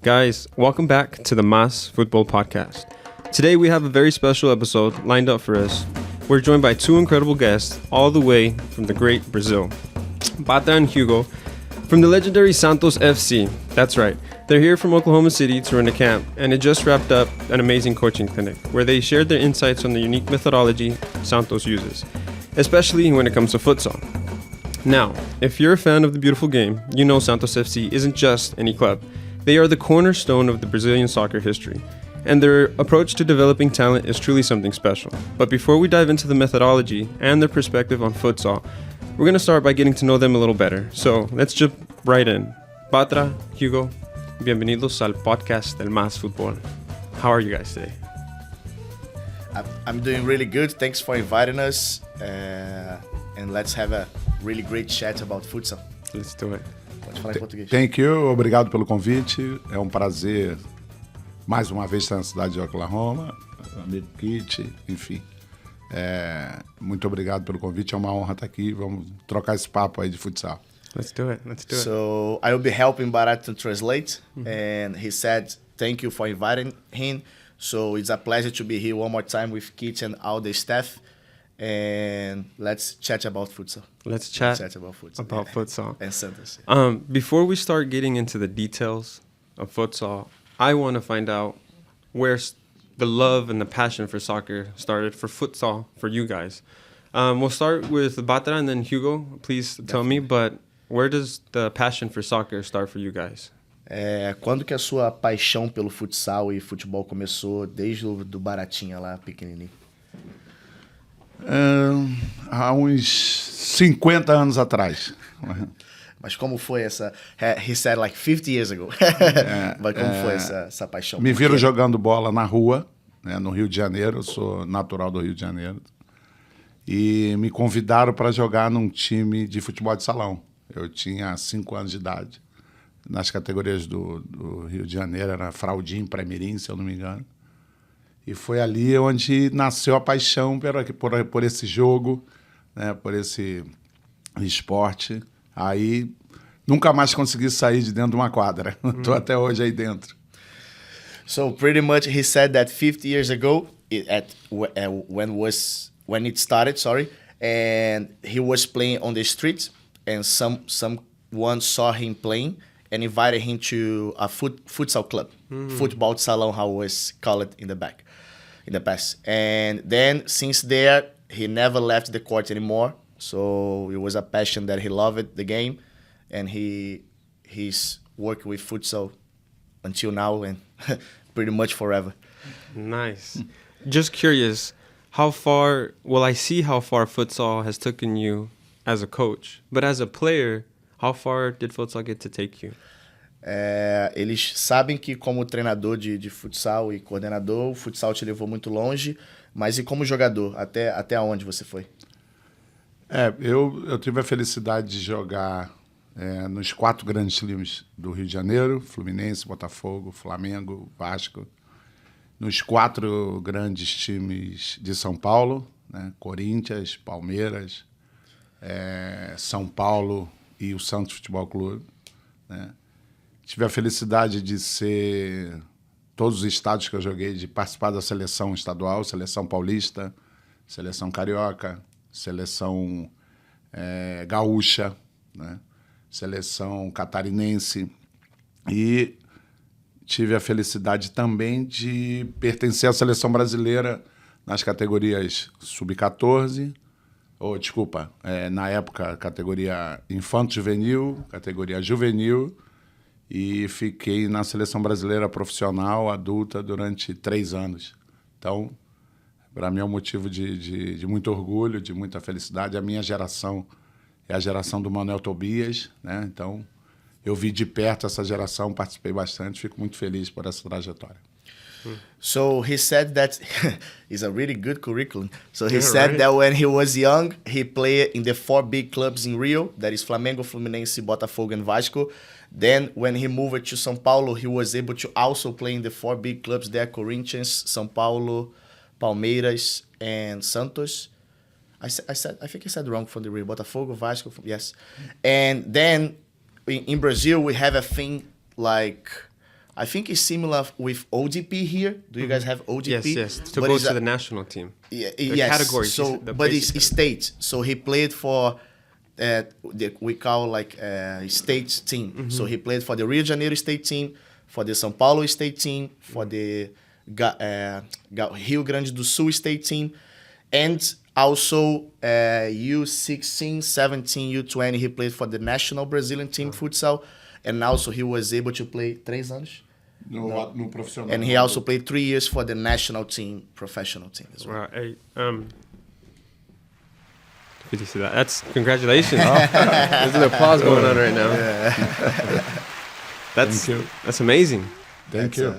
Guys, welcome back to the Mas Football Podcast. Today we have a very special episode lined up for us. We're joined by two incredible guests all the way from the great Brazil. Batra and Hugo from the legendary Santos FC. That's right. They're here from Oklahoma City to run a camp, and it just wrapped up an amazing coaching clinic where they shared their insights on the unique methodology Santos uses, especially when it comes to futsal. Now, if you're a fan of the beautiful game, you know Santos FC isn't just any club. They are the cornerstone of the Brazilian soccer history, and their approach to developing talent is truly something special. But before we dive into the methodology and their perspective on futsal, we're going to start by getting to know them a little better. So let's jump right in. Batra, Hugo, bienvenidos al podcast del Mas Fútbol. How are you guys today? I'm doing really good. Thanks for inviting us. And let's have a really great chat about futsal. Let's do it. Pode falar em português. Thank you, obrigado pelo convite. É um prazer, mais uma vez, estar na cidade de Oklahoma, amigo Kit, enfim. Muito obrigado pelo convite, é uma honra estar aqui. Vamos trocar esse papo aí de futsal. Let's do it. So I will be helping Bharat to translate. And he said, thank you for inviting him. So it's a pleasure to be here one more time with Kit and all the staff. And let's chat about futsal. Let's chat about futsal. about futsal. And Santos. Before we start getting into the details of futsal, I want to find out where the love and the passion for soccer started for futsal for you guys. We'll start with Batra and then Hugo. Please tell me, but where does the passion for soccer start for you guys? Quando que a sua paixão pelo futsal e futebol começou desde do Baratinha lá, pequenininho? Há uns 50 anos atrás. Mas como foi essa... He said like 50 years ago. Mas como foi essa paixão? Me viram jogando bola na rua, né, no Rio de Janeiro. Eu sou natural do Rio de Janeiro. E me convidaram para jogar num time de futebol de salão. Eu tinha 5 anos de idade. Nas categorias do Rio de Janeiro, era fraldinho, pré-mirim, se eu não me engano. E foi ali onde nasceu a paixão por esse jogo, né, por esse esporte. Aí nunca mais consegui sair de dentro de uma quadra. Estou até hoje aí dentro. So pretty much he said that 50 years ago, when it started, and he was playing on the street, and someone saw him playing and invited him to a futsal club, football de salão, how it was called in the past. And then since there, he never left the court anymore. So it was a passion that he loved the game, and he's working with futsal until now and pretty much forever. Nice. Just curious, I see how far futsal has taken you as a coach, but as a player, how far did futsal get to take you? Eles sabem que como treinador de futsal e coordenador, o futsal te levou muito longe, mas e como jogador, até onde você foi? Eu tive a felicidade de jogar nos 4 grandes times do Rio de Janeiro, Fluminense, Botafogo, Flamengo, Vasco. Nos 4 grandes times de São Paulo, né, Corinthians, Palmeiras, São Paulo e o Santos Futebol Clube, né? Tive a felicidade de ser todos os estados que eu joguei, de participar da seleção estadual, seleção paulista, seleção carioca, seleção gaúcha, né? Seleção catarinense. E tive a felicidade também de pertencer à seleção brasileira nas categorias sub-14, na época, categoria infanto-juvenil, categoria juvenil, e fiquei na seleção brasileira profissional, adulta, durante 3 anos. Então, para mim é um motivo de muito orgulho, de muita felicidade. A minha geração é a geração do Manuel Tobias, né? Então, eu vi de perto essa geração, participei bastante, fico muito feliz por essa trajetória. So he said that it's a really good curriculum. So he said that when he was young, he played in the 4 big clubs in Rio, that is Flamengo, Fluminense, Botafogo, and Vasco. Then when he moved to São Paulo, he was able to also play in the 4 big clubs there, Corinthians, São Paulo, Palmeiras, and Santos. I think I said wrong for the Rio. Botafogo, Vasco, yes. And then in Brazil, we have a thing like I think it's similar with ODP here. Do you guys have ODP? Yes. To But go it's to the national team. Yes. categories, So, the but basic it's state. So he played for we call like state team. So he played for the Rio de Janeiro state team, for the São Paulo state team, for the Rio Grande do Sul state team, and also U16, 17, U20. He played for the national Brazilian team futsal, and also he was able to play 3 anos. No profissional. And he also played 3 years for the national team, professional team as well. Wow. Hey, felicidades. That's congratulations. There's an applause going on right now. Thank you. That's amazing. Thank you.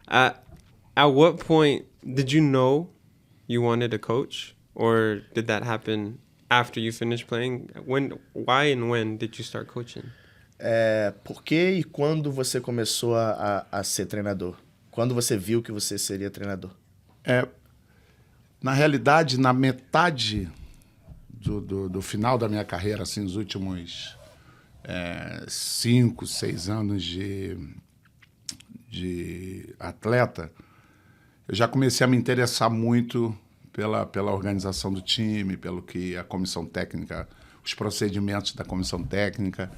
At what point did you know you wanted to coach, or did that happen after you finished playing? Why and when did you start coaching? Por que e quando você começou a ser treinador? Quando você viu que você seria treinador? Na realidade, na metade do final da minha carreira, assim, os últimos 5, 6 anos de atleta, eu já comecei a me interessar muito pela organização do time, pelo que a comissão técnica, os procedimentos da comissão técnica.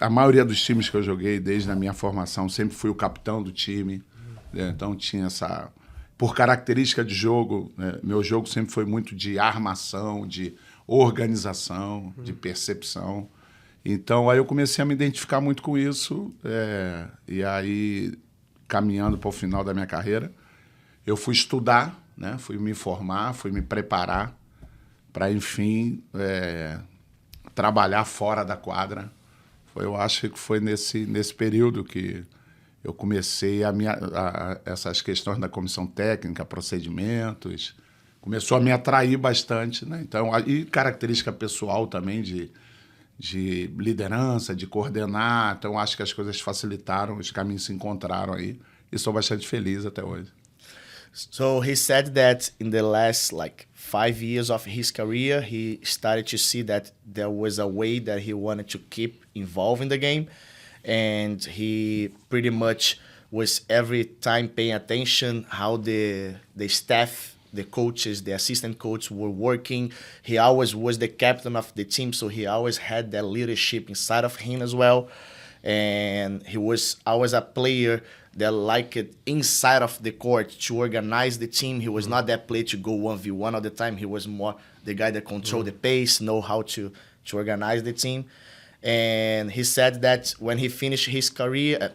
A maioria dos times que eu joguei, desde a minha formação, sempre fui o capitão do time. Né? Então tinha essa... Por característica de jogo, né? Meu jogo sempre foi muito de armação, de organização, de percepção. Então aí eu comecei a me identificar muito com isso. E aí, caminhando para o final da minha carreira, eu fui estudar, né? Fui me formar, fui me preparar para, enfim, trabalhar fora da quadra. Eu acho que foi nesse período que eu comecei essas questões da comissão técnica, procedimentos, começou a me atrair bastante, né? Então, e característica pessoal também de liderança, de coordenar. Então, acho que as coisas facilitaram, os caminhos se encontraram aí. E sou bastante feliz até hoje. So he said that in the last 5 years of his career, he started to see that there was a way that he wanted to keep involved in the game. And he pretty much was every time paying attention how the staff, the coaches, the assistant coach were working. He always was the captain of the team, so he always had that leadership inside of him as well. And he was always a player that liked it inside of the court to organize the team. He was not that player to go 1v1 all the time. He was more the guy that controlled the pace, know how to organize the team. And he said that when he finished his career,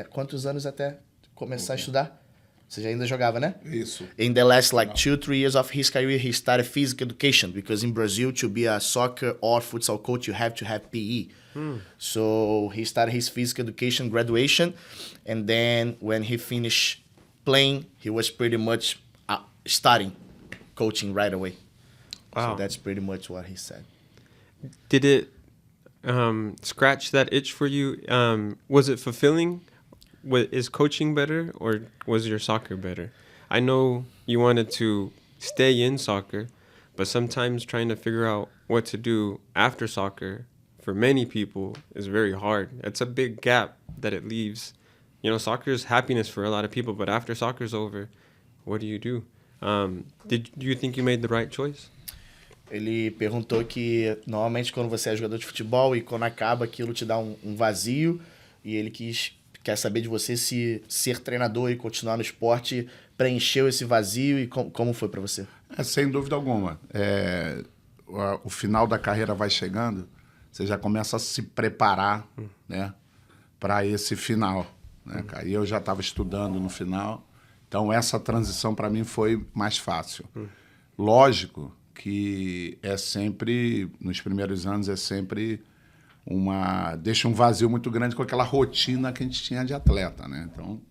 quantos anos até começar a estudar? Você já ainda jogava, né? Isso. In the last 2-3 years of his career, he started physical education, because in Brazil, to be a soccer or futsal coach, you have to have PE. So he started his physical education graduation, and then when he finished playing, he was pretty much starting coaching right away. Wow. So that's pretty much what he said. Did it scratch that itch for you? Was it fulfilling? Is coaching better, or was your soccer better? I know you wanted to stay in soccer, but sometimes trying to figure out what to do after soccer for many people is very hard. It's a big gap that it leaves. You know, soccer is happiness for a lot of people, but after soccer's over, what do you do? Do you think you made the right choice? Ele perguntou que normalmente quando você é jogador de futebol e quando acaba aquilo te dá um vazio, e ele quer saber de você se ser treinador e continuar no esporte preencheu esse vazio, e como foi para você? Sem dúvida alguma. O final da carreira vai chegando, você já começa a se preparar, né, para esse final. Né, cara? E eu já estava estudando no final, então essa transição para mim foi mais fácil. Lógico que é sempre, nos primeiros anos, é sempre deixa um vazio muito grande com aquela rotina que a gente tinha de atleta, né? Então...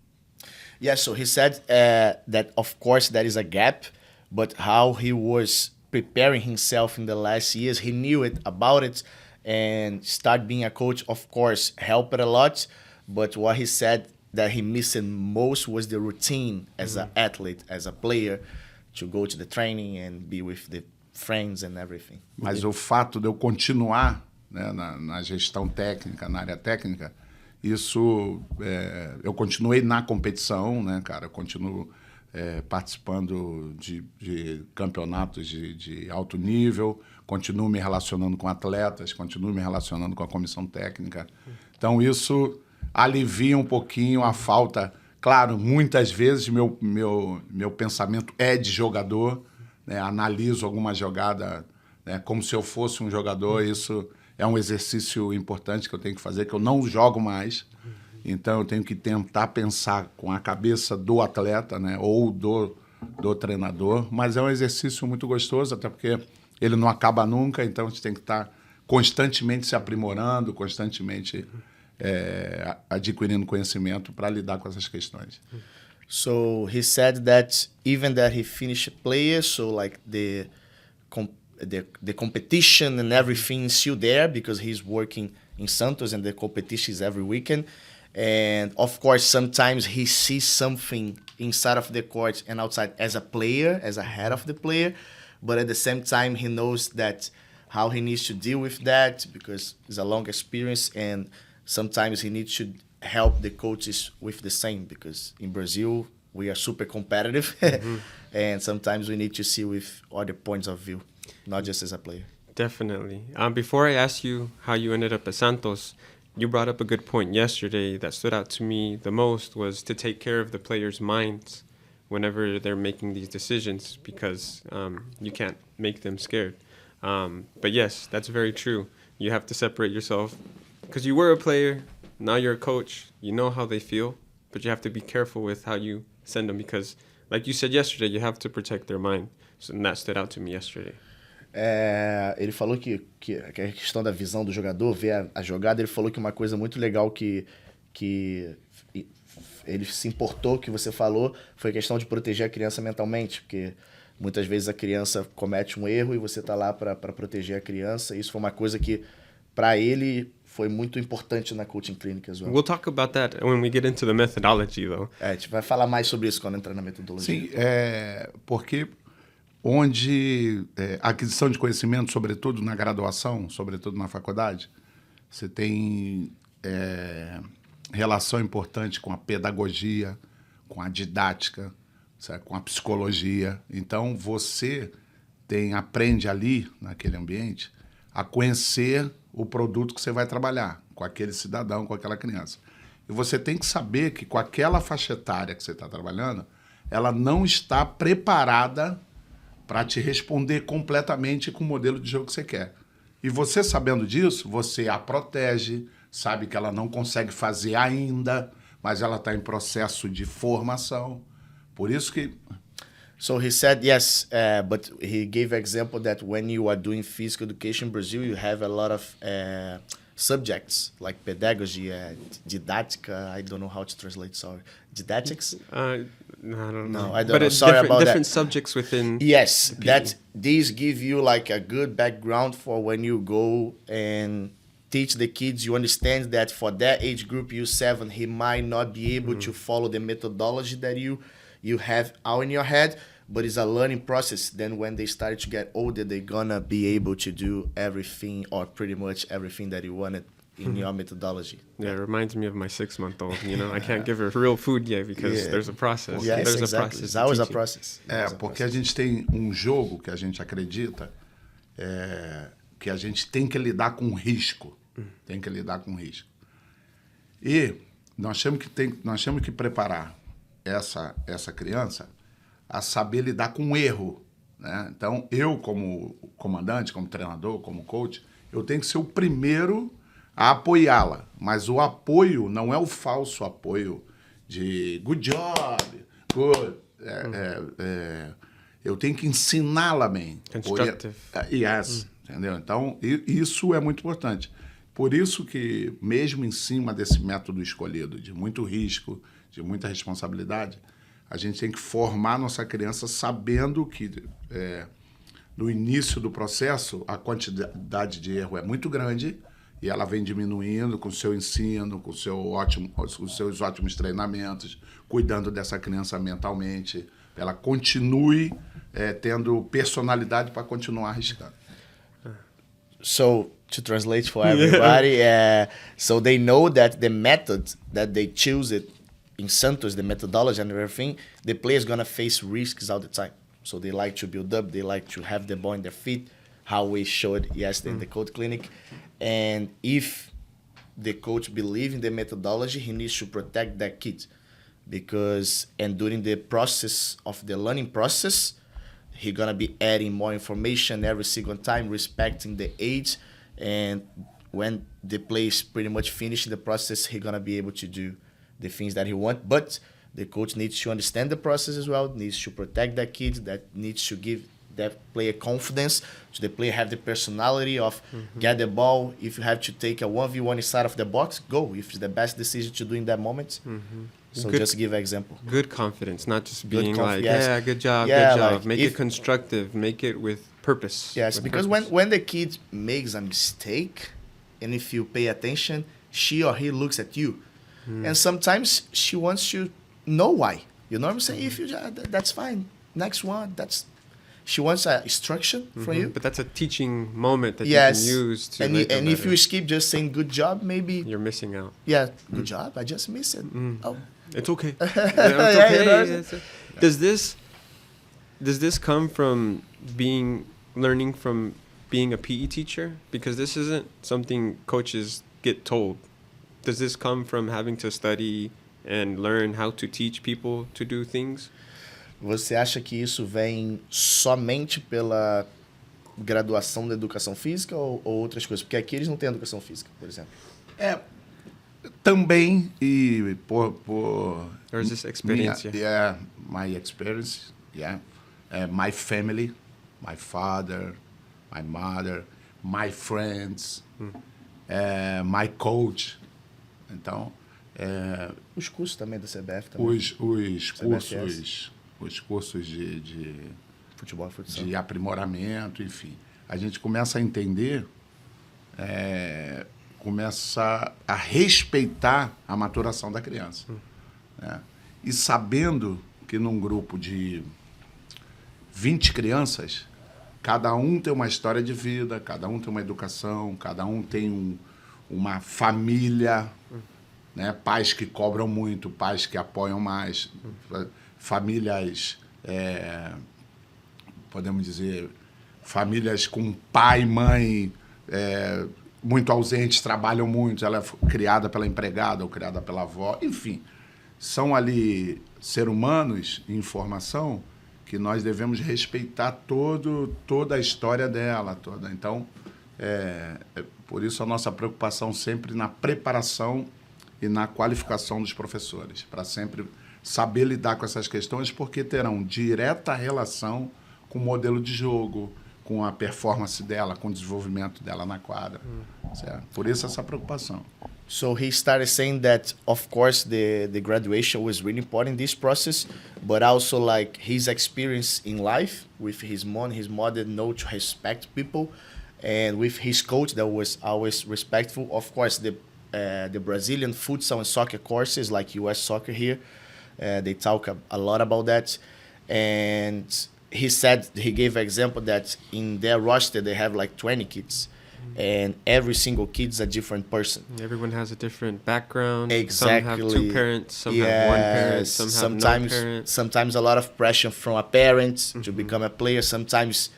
Yeah, so he said that of course there is a gap, but how he was preparing himself in the last years, he knew about it, and start being a coach, of course, helped a lot. But what he said that he missed most was the routine as an athlete, as a player, to go to the training and be with the friends and everything. Mas o fato de eu continuar, né, na gestão técnica, na área técnica, isso, eu continuei na competição, né, cara? Eu continuo participando de campeonatos de alto nível, continuo me relacionando com atletas, continuo me relacionando com a comissão técnica. Então, isso alivia um pouquinho a falta. Claro, muitas vezes meu pensamento é de jogador, né? Analiso alguma jogada, né, como se eu fosse um jogador. Isso é um exercício importante que eu tenho que fazer, que eu não jogo mais. Então, eu tenho que tentar pensar com a cabeça do atleta, né, ou do treinador. Mas é um exercício muito gostoso, até porque ele não acaba nunca. Então, a gente tem que estar constantemente se aprimorando, constantemente adquirindo conhecimento para lidar com essas questões. So he said that even that he finished player, so like the competition and everything is still there because he's working in Santos and the competition is every weekend. And of course, sometimes he sees something inside of the court and outside as a player, as a head of the player. But at the same time, he knows that how he needs to deal with that because it's a long experience. And sometimes he needs to help the coaches with the same because in Brazil, we are super competitive. And sometimes we need to see with other points of view, not just as a player. Definitely. Before I ask you how you ended up at Santos, you brought up a good point yesterday that stood out to me the most was to take care of the players' minds whenever they're making these decisions because you can't make them scared. But yes, that's very true. You have to separate yourself because you were a player, now you're a coach, you know how they feel, but you have to be careful with how you send them because, like you said yesterday, you have to protect their mind. So, and that stood out to me yesterday. Ele falou que a questão da visão do jogador, ver a jogada, ele falou que uma coisa muito legal que ele se importou que você falou foi a questão de proteger a criança mentalmente, porque muitas vezes a criança comete um erro e você está lá para proteger a criança. Isso foi uma coisa que, para ele, foi muito importante na coaching clinic as well. We'll talk about that when we get into the methodology, though. A gente vai falar mais sobre isso quando entrar na metodologia. Sim, porque onde a aquisição de conhecimento, sobretudo na graduação, sobretudo na faculdade, você tem relação importante com a pedagogia, com a didática, sabe, com a psicologia. Então, você aprende ali, naquele ambiente, a conhecer o produto que você vai trabalhar, com aquele cidadão, com aquela criança. E você tem que saber que com aquela faixa etária que você está trabalhando, ela não está preparada para te responder completamente com o modelo de jogo que você quer. E você sabendo disso, você a protege, sabe que ela não consegue fazer ainda, mas ela está em processo de formação. Por isso que... So he said yes, but he gave an example that when you are doing physical education in Brazil, you have a lot of subjects like pedagogy, didática. I don't know how to translate. Sorry, didactics. I don't know. No, I don't but know. It's Sorry about different that. subjects within. Yes, that these give you like a good background for when you go and teach the kids. You understand that for that age group, U7, he might not be able to follow the methodology that you have out in your head, but it's a learning process. Then when they start to get older, they're gonna be able to do everything or pretty much everything that you wanted in your methodology. Yeah, it reminds me of my 6-month-old. You know, I can't give her real food yet because there's a process. Yes, there's exactly. a process. It's always a teaching. process. porque a gente tem um jogo que a gente acredita que a gente tem que lidar com risco. Tem que lidar com risco. E nós temos que preparar essa criança a saber lidar com o erro, né? Então, eu como comandante, como treinador, como coach, eu tenho que ser o primeiro a apoiá-la. Mas o apoio não é o falso apoio de good job, good. Eu tenho que ensiná-la bem. Constructive. Yes, entendeu? Então, isso é muito importante. Por isso que, mesmo em cima desse método escolhido, de muito risco, de muita responsabilidade, a gente tem que formar nossa criança sabendo que no início do processo a quantidade de erro é muito grande e ela vem diminuindo com o seu ensino, com os seus ótimos treinamentos, cuidando dessa criança mentalmente, ela continue tendo personalidade para continuar arriscando. So to translate for everybody. So they know that the method that they choose it in Santos, the methodology and everything, the player is going to face risks all the time. So they like to build up, they like to have the ball in their feet, how we showed yesterday in the code clinic. And if the coach believes in the methodology, he needs to protect that kid. And during the process of the learning process, he's going to be adding more information every single time, respecting the age. And when the play is pretty much finished in the process, he's going to be able to do the things that he wants. But the coach needs to understand the process as well, needs to protect that kid, that needs to give that player confidence, so the player have the personality of get the ball. If you have to take a 1v1 inside of the box, go. If it's the best decision to do in that moment. So just give an example. Good confidence, not just being like, yes. yeah, good job, Yeah, good job. like Make it constructive, make it with purpose. Yes, with because purpose. when the kid makes a mistake, and if you pay attention, she or he looks at you. And sometimes she wants to know why. You know what I'm saying? If you that's fine. Next one, she wants a instruction from you. But that's a teaching moment that Yes. you can use to And make them if better. you skip just saying good job, maybe You're missing out. yeah, good job. I just missed it. Oh, It's okay. Yeah, it's Yeah, okay. you know? Does this come from learning from being a PE teacher? Because this isn't something coaches get told. Does this come from having to study and learn how to teach people to do things? você acha que isso vem somente pela graduação da educação física ou outras coisas? Porque aqui eles não têm educação física, por exemplo. Também, e por Or is this experience? my experience, my family, my father, my mother, my friends, my coach. Então, Os cursos também da CBF também. os cursos de Futebol e futsal. de aprimoramento, enfim. A gente começa a entender, começa a respeitar a maturação da criança. Né? E sabendo que num grupo de 20 crianças, cada um tem uma história de vida, cada um tem uma educação, cada um tem uma família, né? Pais que cobram muito, pais que apoiam mais, famílias, podemos dizer, famílias com pai e mãe muito ausentes, trabalham muito, ela é criada pela empregada ou criada pela avó, enfim, são ali seres humanos em formação que nós devemos respeitar toda a história dela. Então, por isso a nossa preocupação sempre na preparação e na qualificação dos professores, para sempre saber lidar com essas questões, porque terão direta relação com o modelo de jogo, com a performance dela, com o desenvolvimento dela na quadra. Certo? Por isso essa preocupação. So he started saying that, of course, the graduation was really important in this process, but also like his experience in life with his mom, his mother know to respect people, and with his coach that was always respectful. Of course, the Brazilian futsal and soccer courses, like US soccer here, they talk a lot about that. And he said, he gave an example that in their roster, they have like 20 kids. And every single kid is a different person. Everyone has a different background. Exactly. Some have two parents, some have one parent, some have no parent. Sometimes a lot of pressure from a parent to become a player, sometimes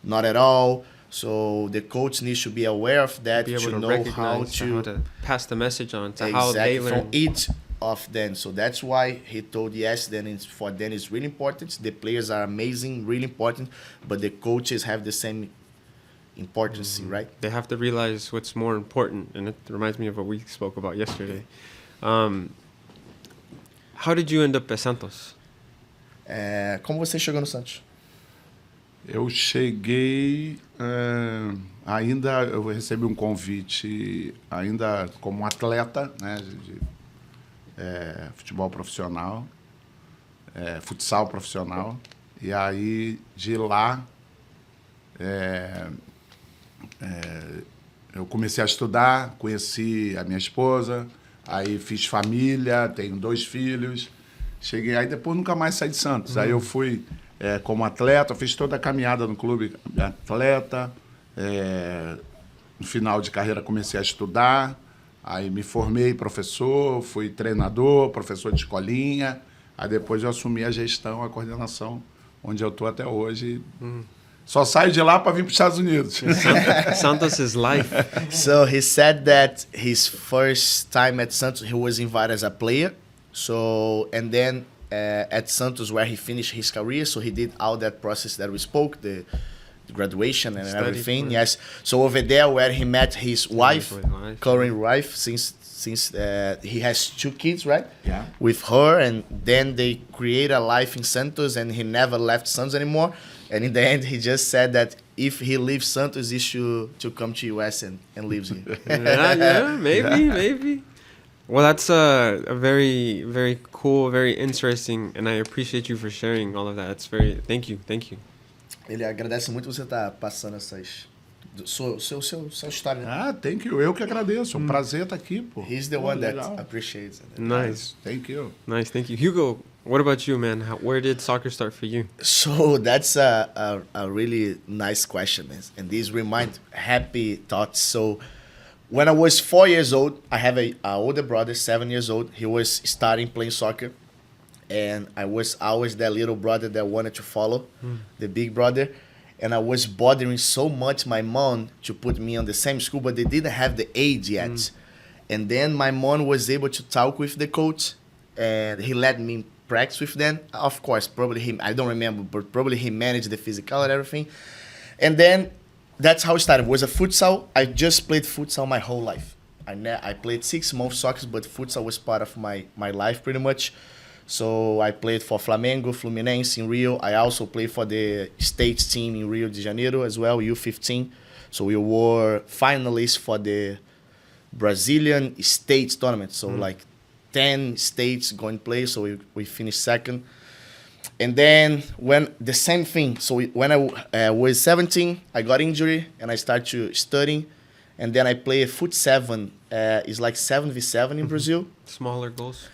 not at all. So the coach needs to be aware of that, Be able to to know how recognize to pass the message on to how they learn. from each of them. So that's why he told yes, for them it's really important. The players are amazing, really important, but the coaches have the same importance, right? They have to realize what's more important, and it reminds me of what we spoke about yesterday. How did you end up at Santos? Como você chegou no Santos? Eu cheguei ainda, eu recebi um convite ainda como atleta, né, de futebol profissional, futsal profissional, e aí de lá eu comecei a estudar, conheci a minha esposa, aí fiz família, tenho 2 filhos, cheguei aí, depois nunca mais saí de Santos. Aí eu fui como atleta, fiz toda a caminhada no clube atleta, no final de carreira comecei a estudar, aí me formei professor, fui treinador, professor de escolinha, aí depois eu assumi a gestão, a coordenação, onde eu estou até hoje. Só saio de lá para vir para os Estados Unidos. Santos is life. So he said that his first time at Santos, he was invited as a player. So, and then at Santos, where he finished his career, so he did all that process that we spoke, the graduation and Study everything. for- Yes. So over there, where he met his wife, with wife. current wife, since he has 2 kids, right? Yeah. With her, and then they create a life in Santos, and he never left Santos anymore. And in the end, he just said that if he leaves Santos, he should to come to US and lives here. Yeah, maybe. Well, that's a very, very cool, very interesting, and I appreciate you for sharing all of that. It's very, thank you. Ele agradece muito você estar passando essas sua história. Né? Thank you. Eu que agradeço. É um prazer estar aqui, pô. He's the Pô, one that legal. appreciates it. Nice, Thank you. thank you. Hugo, what about you, man? Where did soccer start for you? So that's a really nice question, man. And these remind happy thoughts. So when I was 4 years old, I have a older brother, 7 years old. He was starting playing soccer. And I was always that little brother that wanted to follow the big brother. And I was bothering so much my mom to put me on the same school, but they didn't have the age yet. And then my mom was able to talk with the coach, and he let me practice with them. Of course, probably him, I don't remember, but probably he managed the physical and everything. And then that's how it started. It was a futsal. I just played futsal my whole life. I played 6 months soccer, but futsal was part of my life pretty much. So I played for Flamengo, Fluminense in Rio. I also played for the state team in Rio de Janeiro as well, U15. So we were finalists for the Brazilian States tournament. So like 10 states going to play. So we finished second. And then when the same thing. So when I was 17, I got injury and I started to studying. And then I played foot 7. It's like 7v7 in Brazil. Smaller goals.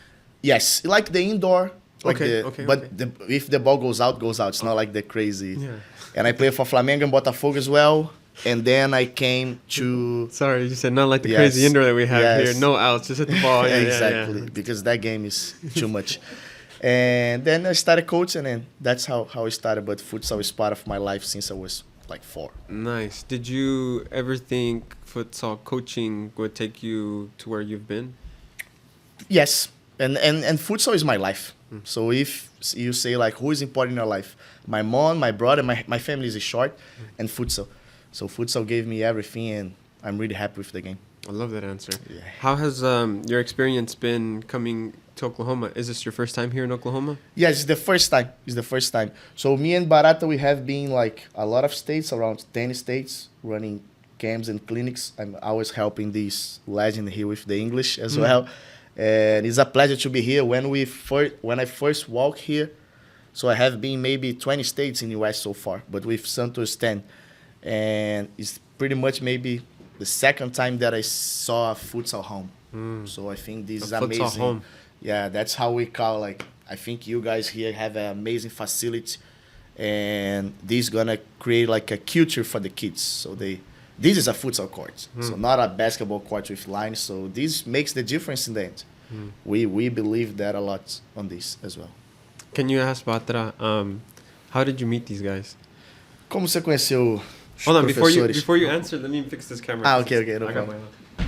Yes, like the indoor. Like Okay, but okay. If the ball goes out, goes out. It's not like the crazy. Yeah. And I played for Flamengo and Botafogo as well. And then I came to... Sorry, you said not like the Yes, crazy indoor that we have yes. here. No outs, just hit the ball. Yeah, exactly, Yeah. because that game is too much. And then I started coaching, and that's how I started. But futsal is part of my life since I was like 4. Nice. Did you ever think futsal coaching would take you to where you've been? Yes, and futsal is my life. So if you say like who is important in your life, my mom, my brother, my family is short, and futsal. So futsal gave me everything, and I'm really happy with the game. I love that answer. Yeah. How has your experience been coming to Oklahoma? Is this your first time here in Oklahoma? Yes, it's the first time. It's the first time. So me and Barata, we have been like a lot of states, around 10 states, running camps and clinics. I'm always helping this legend here with the English as well. And it's a pleasure to be here. When I first walked here, so I have been maybe 20 states in the US so far, but with Santos 10. And it's pretty much maybe the second time that I saw a futsal home. So I think this is A futsal amazing. home. Yeah, that's how we call, like, I think you guys here have an amazing facility, and this is gonna create like a culture for the kids. So this is a futsal court, so not a basketball court with lines. So this makes the difference in the end. We believe that a lot on this as well. Can you ask Batra, how did you meet these guys? Como você conheceu os Hold on, professores? before you answer, let me fix this camera. Ah, okay, no I got problem. my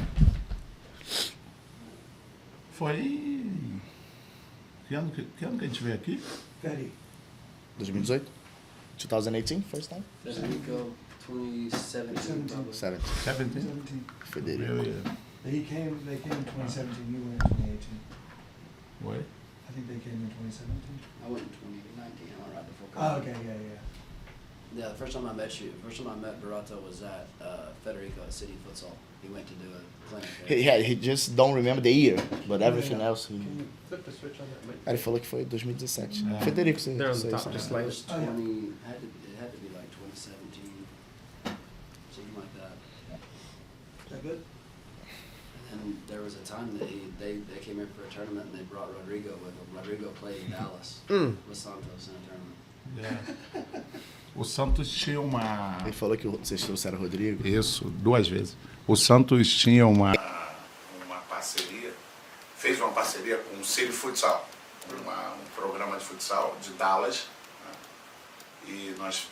Foi... Que ano que a gente veio aqui? 2018? 2018, first time? Federico, 2017. probably. 7. 17? Federico. They came in 2017, you went in 2018. Foi? I think they came in 2017. I went in 2019. I went right before Oh, COVID. okay, yeah. Yeah, the first time I met Barato was at Federico at City Futsal. He went to do a clinic there. He just don't remember the year, but everything else. Can you flip the switch on that mic? Ele falou que foi 2017. Ah. Federico, você There on the você- top, você- just It like- was Oh, yeah. it had to be like 2017, something like that. Is that good? And there was a time that they came in for a tournament and they brought Rodrigo with them. Rodrigo played in Dallas with Santos in a tournament. O Santos tinha uma... Ele falou que vocês trouxeram o Rodrigo. Isso, 2 vezes. O Santos tinha uma parceria, fez uma parceria com o City Futsal, um programa de futsal de Dallas, né? E nós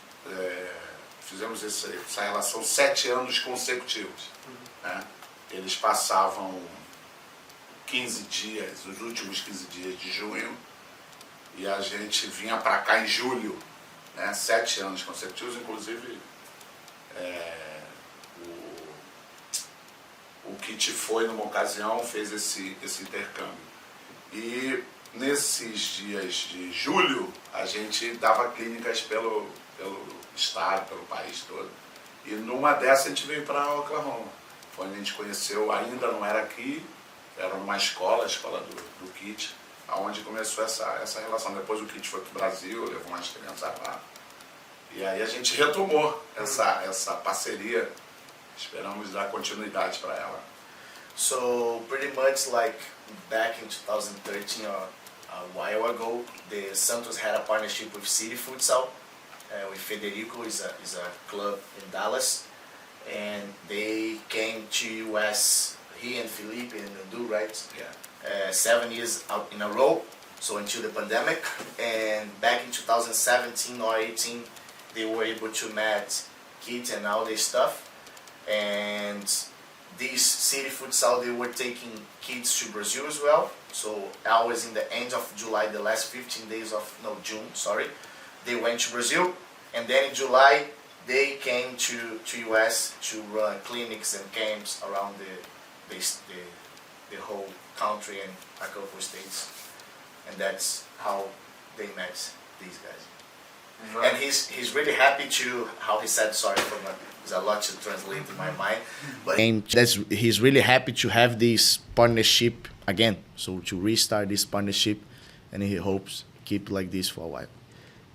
fizemos essa relação 7 anos consecutivos, né? Eles passavam 15 dias, os últimos 15 dias de junho, e a gente vinha para cá em julho, né? 7 anos consecutivos, inclusive o Kit foi numa ocasião, fez esse intercâmbio. E nesses dias de julho, a gente dava clínicas pelo estado, pelo país todo. E numa dessas a gente veio para Oklahoma, onde a gente conheceu, ainda não era aqui, era uma escola, a escola do Kit, onde começou essa relação. Depois o Kit foi para o Brasil, levou umas crianças lá. E aí a gente retomou essa parceria. Esperamos dar continuidade para ela. So pretty much like back in 2013 or a while ago, the Santos had a partnership with City Futsal, with Federico, is a club in Dallas, and they came to US, he and Felipe and Nadu, right? Yeah. 7 years out in a row, so until the pandemic, and back in 2017 or 18, they were able to meet kids and all this stuff, and this City Futsal, they were taking kids to Brazil as well. So always in the end of July, the last 15 days of, June, sorry, they went to Brazil. And then in July, they came to US to run clinics and camps around the whole country and a couple states. And that's how they met these guys. Right. And he's really happy to, how he said, sorry for my, there's a lot to translate in my mind, but he's really happy to have this partnership again, so to restart this partnership, and he hopes keep like this for a while.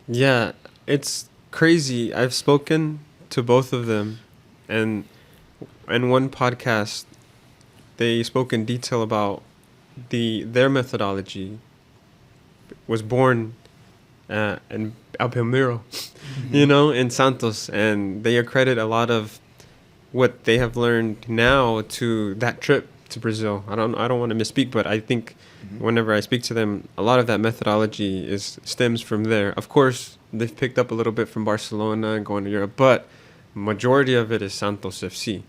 Yeah, it's crazy. I've spoken to both of them, and in one podcast, they spoke in detail about their methodology was born in Alpemiro, in Santos, and they accredit a lot of what they have learned now to that trip to Brazil. I don't want to misspeak, but I think whenever I speak to them, a lot of that methodology stems from there. Of course, they've picked up a little bit from Barcelona and going to Europe, but majority of it is Santos FC.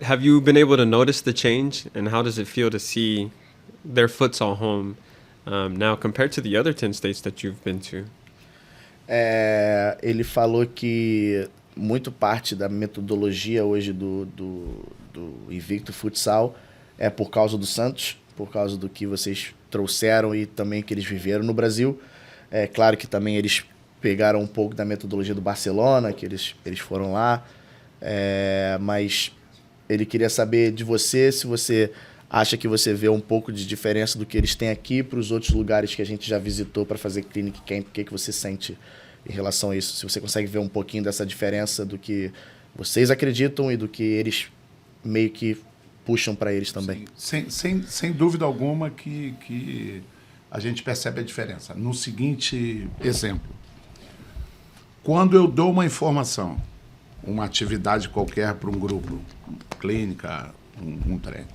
Have you been able to notice the change, and how does it feel to see their futsal home now compared to the other 10 states that you've been to? Ele falou que muito parte da metodologia hoje do Invicto Futsal é por causa do Santos, por causa do que vocês trouxeram e também que eles viveram no Brasil. É claro que também eles pegaram um pouco da metodologia do Barcelona, que eles foram lá, mas ele queria saber de você, se você acha que você vê um pouco de diferença do que eles têm aqui para os outros lugares que a gente já visitou para fazer clinic camp. O que você sente em relação a isso? Se você consegue ver um pouquinho dessa diferença do que vocês acreditam e do que eles meio que puxam para eles também. Sem dúvida alguma que a gente percebe a diferença. No seguinte exemplo, quando eu dou uma informação, uma atividade qualquer para um grupo, clínica, um treino,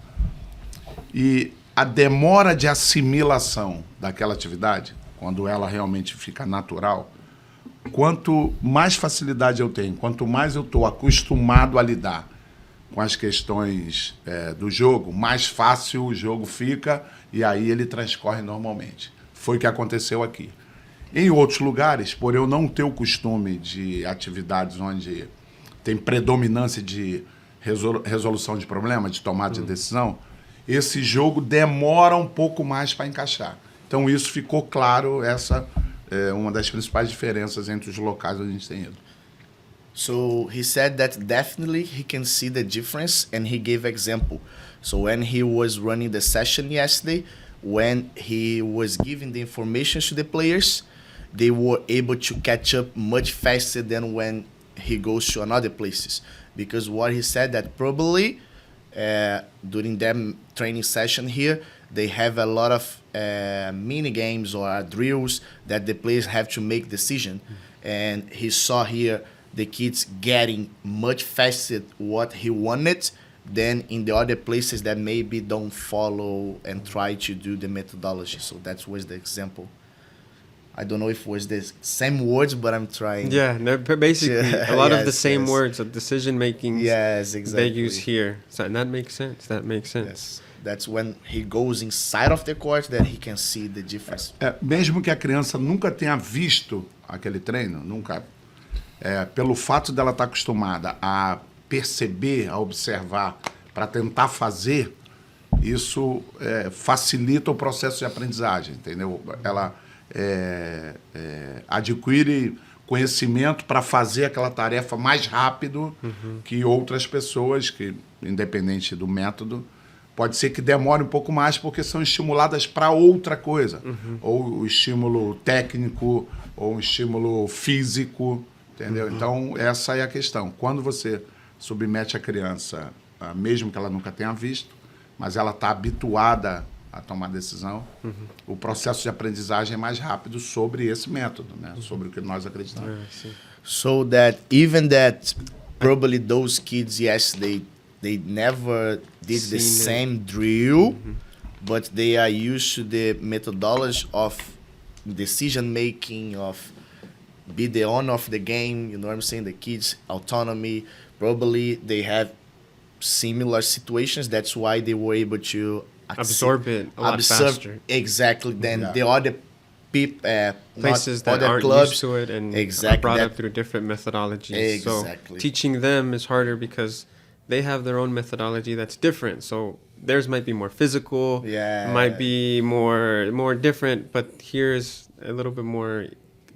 e a demora de assimilação daquela atividade, quando ela realmente fica natural, quanto mais facilidade eu tenho, quanto mais eu estou acostumado a lidar com as questões do jogo, mais fácil o jogo fica e aí ele transcorre normalmente. Foi o que aconteceu aqui. Em outros lugares, por eu não ter o costume de atividades onde tem predominância de resolução de problema, de tomada de decisão, esse jogo demora um pouco mais para encaixar. Então isso ficou claro, essa é uma das principais diferenças entre os locais onde a gente tem ido. So he said that definitely he can see the difference, and he gave example. So when he was running the session yesterday, when he was giving the information to the players, they were able to catch up much faster than when he goes to another places. Because what he said that probably during their training session here, they have a lot of mini games or drills that the players have to make decision. And he saw here the kids getting much faster what he wanted than in the other places that maybe don't follow and try to do the methodology. So that was the example. I don't know if it was the same words, but I'm trying. Yeah, basically a lot of the Yes, same yes. words of decision making. Yes, exactly. They use here, so and that makes sense. Yes. That's when he goes inside of the court that he can see the difference. Mesmo que a criança nunca tenha visto aquele treino, nunca, pelo fato dela estar acostumada a perceber, a observar, para tentar fazer, isso facilita o processo de aprendizagem, entendeu? Ela adquire conhecimento para fazer aquela tarefa mais rápido que outras pessoas, que, independente do método, pode ser que demore um pouco mais porque são estimuladas para outra coisa. Ou o estímulo técnico, ou o estímulo físico, entendeu? Então, essa é a questão. Quando você submete a criança, mesmo que ela nunca tenha visto, mas ela está habituada a tomar decisão, o processo de aprendizagem é mais rápido sobre esse método, né? Sobre o que nós acreditamos. So that even that probably those kids, yes, they never did the same drill, but they are used to the methodology of decision making, of be the owner of the game, you know what I'm saying? The kids' autonomy, probably they have similar situations. That's why they were able to Absorb it a lot faster. Exactly. Than the other people, Places not that other aren't clubs. used to it and Exactly. are brought That- up through different methodologies. Exactly. So teaching them is harder because they have their own methodology that's different. So theirs might be more physical, Yeah. might be more different, but here's a little bit more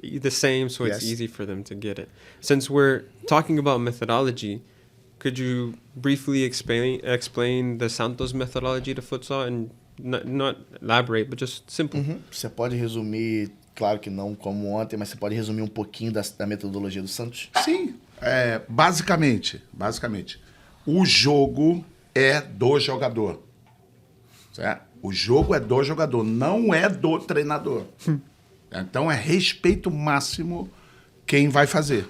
the same, so it's Yes. easy for them to get it. Since we're talking about methodology, could you briefly explain the Santos methodology to futsal and not elaborate, but just simple? Você pode resumir, claro que não como ontem, mas você pode resumir um pouquinho da metodologia do Santos? Sim, basicamente, o jogo é do jogador. Certo? O jogo é do jogador, não é do treinador. Então é respeito máximo quem vai fazer,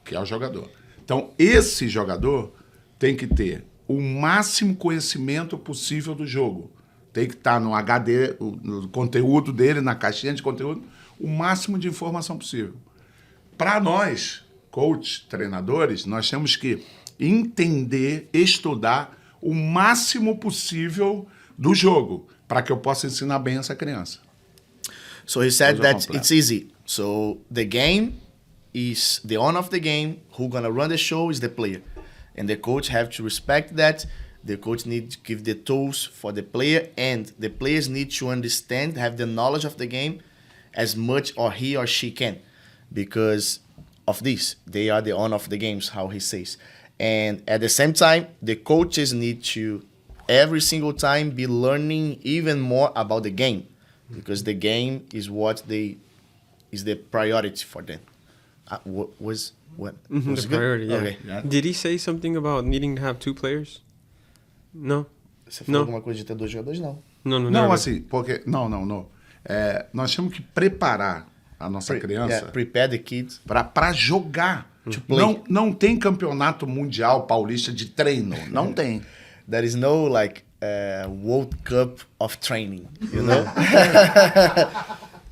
que é o jogador. Então esse jogador tem que ter o máximo conhecimento possível do jogo. Tem que estar no HD, no conteúdo dele, na caixinha de conteúdo, o máximo de informação possível. Para nós, coach, treinadores, nós temos que entender, estudar o máximo possível do jogo, para que eu possa ensinar bem essa criança. So he said Coisa that completa. it's easy. So the game is the owner of the game. Who gonna run the show is the player, and the coach have to respect that. The coach need to give the tools for the player, and the players need to understand, have the knowledge of the game as much or he or she can, because of this, they are the owner of the games, how he says. And at the same time, the coaches need to every single time be learning even more about the game, because the game is what is the priority for them. Was The it good? priority, yeah. Okay. Yeah. Did he say something about needing to have two players? No. Você Não. falou alguma coisa de ter 2 jogadores? Não. No, Não, never. assim, porque... Não. Nós temos que preparar a nossa criança Prepare the kids. para jogar. play. Não tem campeonato mundial paulista de treino. Não tem. There is no like World Cup of training, you know?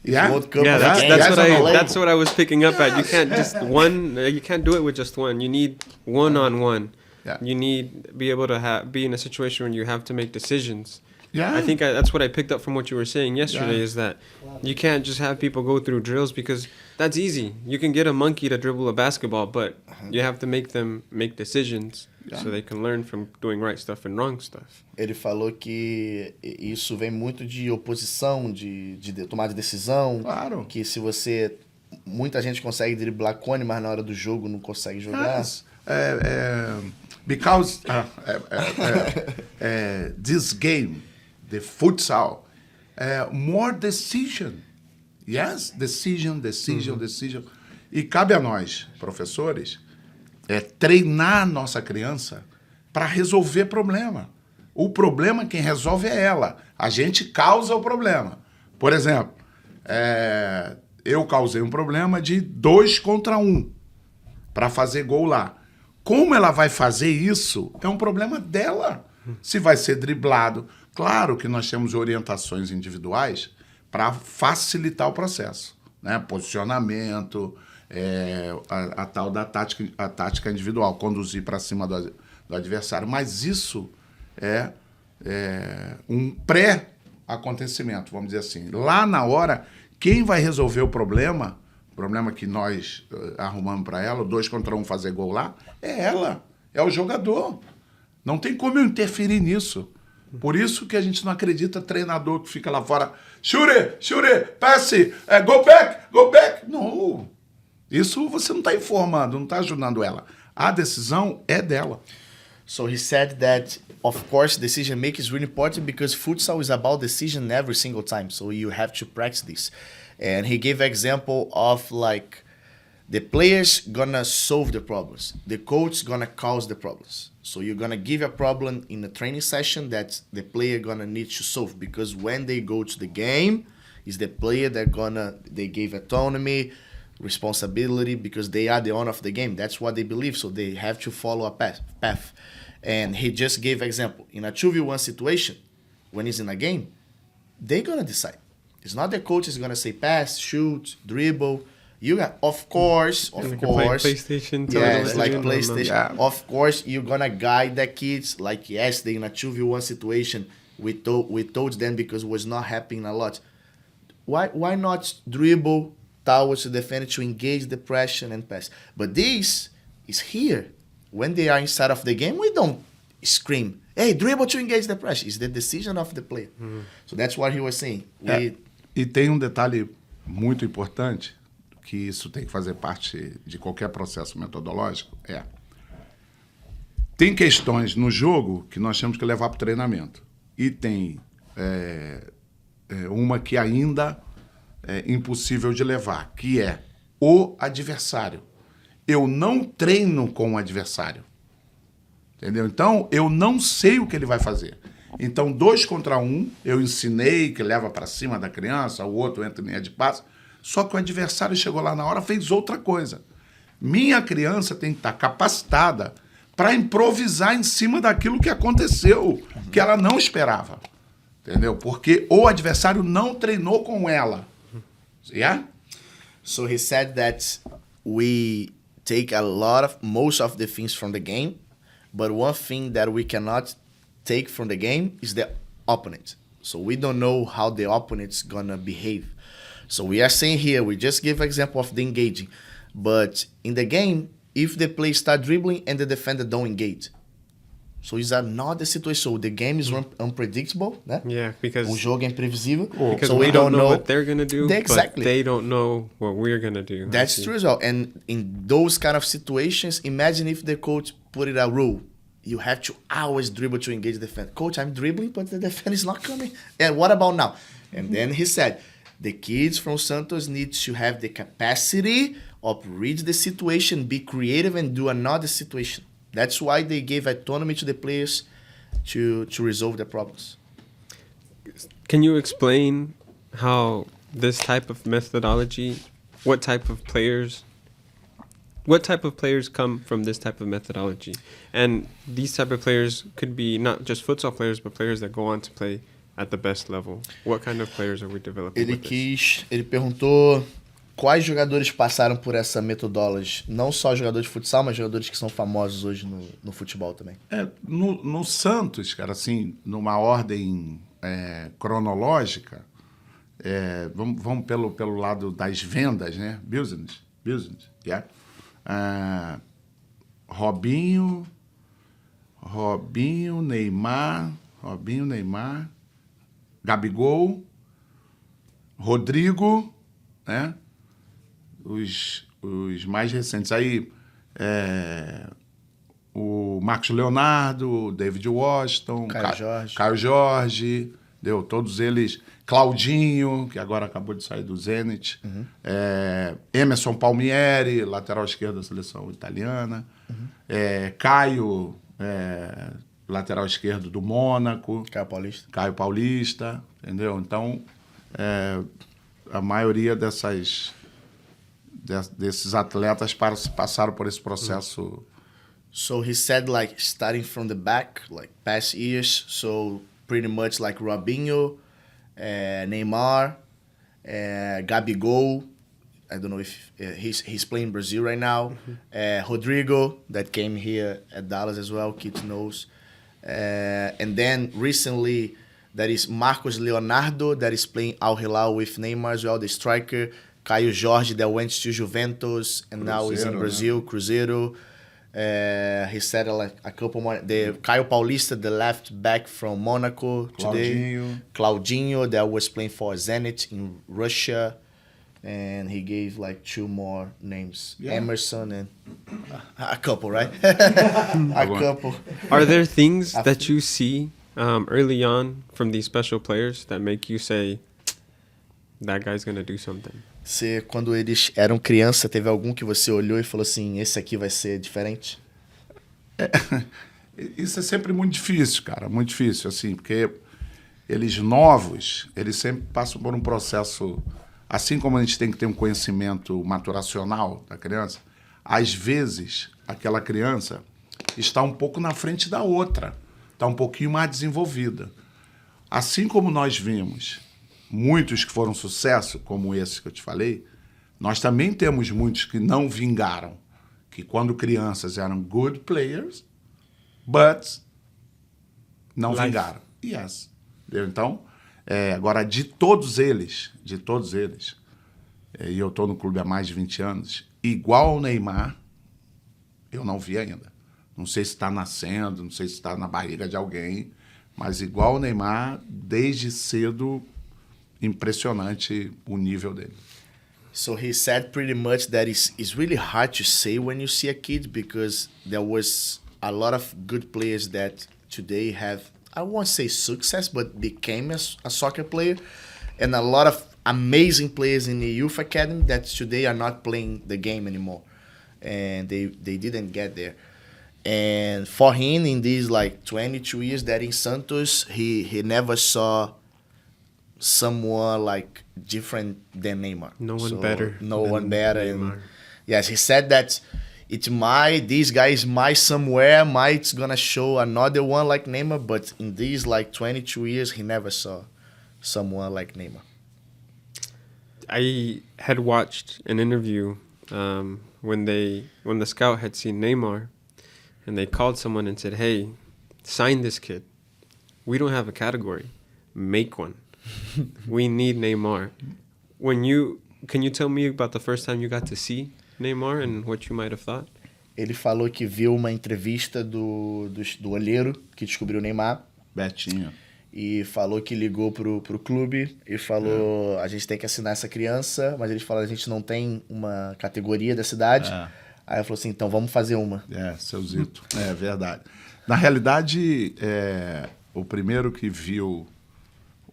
Yeah? World Cup Yeah, of that's games. that's what Yes, that's what I was picking up at. You can't just you can't do it with just one. You need one-on-one. Yeah. You need be able to be in a situation when you have to make decisions. Yeah. I think that's what I picked up from what you were saying yesterday. Yeah. Is that you can't just have people go through drills because that's easy. You can get a monkey to dribble a basketball, but you have to make them make decisions so they can learn from doing right stuff and wrong stuff. Ele falou que isso vem muito de oposição, de tomar de decisão. Claro. Que se você... Muita gente consegue driblar cone, mas na hora do jogo não consegue jogar. Yes. Because this game, the futsal, more decision. Yes, decision. E cabe a nós, professores, treinar nossa criança para resolver problema. O problema quem resolve é ela. A gente causa o problema. Por exemplo, eu causei um problema de 2 contra 1 para fazer gol lá. Como ela vai fazer isso é um problema dela. Se vai ser driblado. Claro que nós temos orientações individuais para facilitar o processo, né? Posicionamento, a tal da tática individual, conduzir para cima do adversário. Mas isso é um pré-acontecimento, vamos dizer assim. Lá na hora, quem vai resolver o problema que nós arrumamos para ela, o 2 contra 1 fazer gol lá, é ela, é o jogador. Não tem como eu interferir nisso. Por isso que a gente não acredita treinador que fica lá fora, Shure, passe, go back. Não. Isso você não está informando, não está ajudando ela. A decisão é dela. So he said that, of course, decision making is really important because futsal is about decision every single time. So you have to practice this. And he gave example of like the players gonna solve the problems. The coach gonna cause the problems. So you're gonna give a problem in a training session that the player gonna need to solve because when they go to the game, is the player they give autonomy, responsibility because they are the owner of the game. That's what they believe. So they have to follow a path. And he just gave example. In a 2v1 situation, when he's in a game, they're gonna decide. It's not the coach is gonna say pass, shoot, dribble. You got, of course. Like PlayStation. Yeah, it's like PlayStation. Yeah. Of course, you're gonna guide the kids. Like yesterday in a 2v1 situation, we told them because it was not happening a lot. Why not dribble towards the defender to engage the pressure and pass? But this is here. When they are inside of the game, we don't scream, hey, dribble to engage the pressure. It's the decision of the player. Mm-hmm. So that's what he was saying. E tem um detalhe muito importante, que isso tem que fazer parte de qualquer processo metodológico, tem questões no jogo que nós temos que levar para o treinamento. E tem uma que ainda é impossível de levar, que é o adversário. Eu não treino com o adversário. Entendeu? Então, eu não sei o que ele vai fazer. Então, 2 contra 1, eu ensinei que leva para cima da criança, o outro entra em linha de passe, só que o adversário chegou lá na hora, fez outra coisa. Minha criança tem que estar capacitada para improvisar em cima daquilo que aconteceu, que ela não esperava. Entendeu? Porque o adversário não treinou com ela. Yeah? So he said that we take most of the things from the game, but one thing that we cannot take from the game is the opponent. So we don't know how the opponent's gonna behave. So we are saying here, we just give example of the engaging, but in the game, if the player start dribbling and the defender don't engage, so it's not the situation. So the game is unpredictable, né? Yeah, because o jogo é imprevisível. Because so we don't know what they're gonna do, exactly. But they don't know what we're gonna do. That's true as well. And in those kind of situations, imagine if the coach put it a rule. You have to always dribble to engage the defender. Coach, I'm dribbling, but the defender is not coming. And what about now? And then he said, the kids from Santos need to have the capacity of read the situation, be creative, and do another situation. That's why they gave autonomy to the players to resolve the problems. Can you explain how this type of methodology, what type of players come from this type of methodology? And these type of players could be not just futsal players, but players that go on to play at the best level. What kind of players are we developing with this? Ele perguntou quais jogadores passaram por essa metodologia. Não só jogadores de futsal, mas jogadores que são famosos hoje no futebol também. No Santos, cara, assim, numa ordem cronológica, vamos pelo lado das vendas, né? Business, yeah. Robinho, Neymar, Gabigol, Rodrigo, né? Os mais recentes. Aí, o Marcos Leonardo, o David Washington, Caio Jorge, todos eles. Claudinho, que agora acabou de sair do Zenit. Uhum. Emerson Palmieri, lateral esquerdo da seleção italiana. Uhum. Caio, lateral esquerdo do Mônaco, Caio Paulista, entendeu? Então, a maioria desses atletas passaram por esse processo. So he said, like, starting from the back, like past years, so pretty much like Robinho, Neymar, Gabigol. I don't know if he's playing in Brazil right now. Rodrigo, that came here at Dallas as well, Kit knows. And then recently, that is Marcos Leonardo, that is playing Al Hilal with Neymar as well, the striker. Caio Jorge, that went to Juventus and now is in Brazil, Cruzeiro. He said like a couple more. The Caio Paulista, the left back from Monaco today. Claudinho, that was playing for Zenit in Russia. And he gave like 2 more names. Yeah. Emerson and a couple, right? A couple. Are there things that you see early on from these special players that make you say, that guy's going to do something? Você, quando eles eram criança, teve algum que você olhou e falou assim, esse aqui vai ser diferente? Isso é sempre muito difícil, cara. Muito difícil, assim, porque eles novos, eles sempre passam por um processo... Assim como a gente tem que ter um conhecimento maturacional da criança, às vezes aquela criança está um pouco na frente da outra, está um pouquinho mais desenvolvida. Assim como nós vimos muitos que foram sucesso, como esse que eu te falei, nós também temos muitos que não vingaram, que quando crianças eram good players, but não vingaram. Yes. Então, agora, de todos eles, e eu estou no clube há mais de 20 anos, igual ao Neymar, eu não vi ainda. Não sei se está nascendo, não sei se está na barriga de alguém, mas igual ao Neymar, desde cedo, impressionante o nível dele. So he said pretty much that it's really hard to say when you see a kid because there was a lot of good players that today have, I won't say success, but became a soccer player, and a lot of amazing players in the youth academy that today are not playing the game anymore, and they didn't get there. And for him, in these like 22 years that in Santos, he never saw someone like different than Neymar. No one better. No one better. And yes, he said that these guys might somewhere might gonna show another one like Neymar, but in these like 22 years, he never saw someone like Neymar. I had watched an interview when the scout had seen Neymar, and they called someone and said, "Hey, sign this kid. We don't have a category. Make one. We need Neymar." Can you tell me about the first time you got to see Neymar and what you might have thought? Ele falou que viu uma entrevista do olheiro que descobriu o Neymar. Betinho. E falou que ligou pro clube e falou, a gente tem que assinar essa criança, mas eles falaram, a gente não tem uma categoria da cidade. Aí ele falou assim, então vamos fazer uma. Seu Zito. É verdade. Na realidade, o primeiro que viu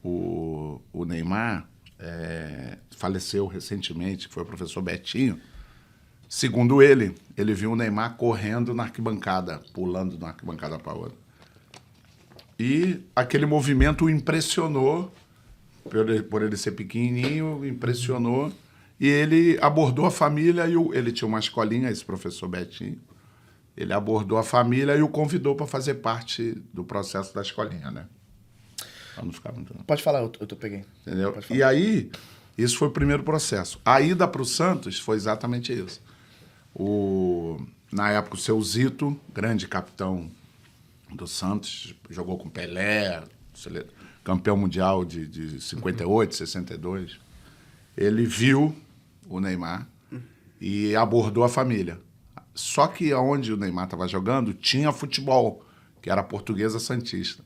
o Neymar faleceu recentemente, que foi o professor Betinho. Segundo ele viu o Neymar correndo na arquibancada, pulando de uma arquibancada para outra. E aquele movimento o impressionou, por ele ser pequenininho, impressionou. E ele abordou a família, ele tinha uma escolinha, esse professor Betinho. Ele abordou a família e o convidou para fazer parte do processo da escolinha, né? Para não ficar muito... Pode falar, eu peguei. Entendeu? E aí, isso foi o primeiro processo. A ida para o Santos foi exatamente isso. Na época, o seu Zito, grande capitão do Santos, jogou com Pelé, campeão mundial de 58, 62. Ele viu o Neymar e abordou a família. Só que onde o Neymar estava jogando, tinha futebol, que era a Portuguesa Santista.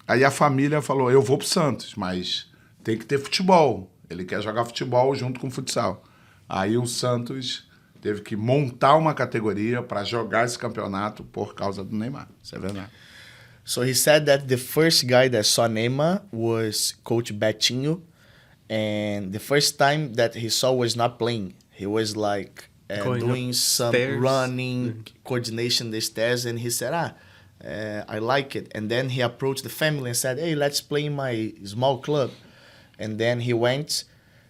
Aí a família falou, eu vou pro Santos, mas tem que ter futebol. Ele quer jogar futebol junto com futsal. Aí o Santos teve que montar uma categoria para jogar esse campeonato por causa do Neymar. Isso é verdade. So he said that the first guy that saw Neymar was Coach Betinho, and the first time that he saw was not playing. He was like Going doing some upstairs. running, coordination the stairs, and he said, I like it. And then he approached the family and said, hey, let's play in my small club. And then he went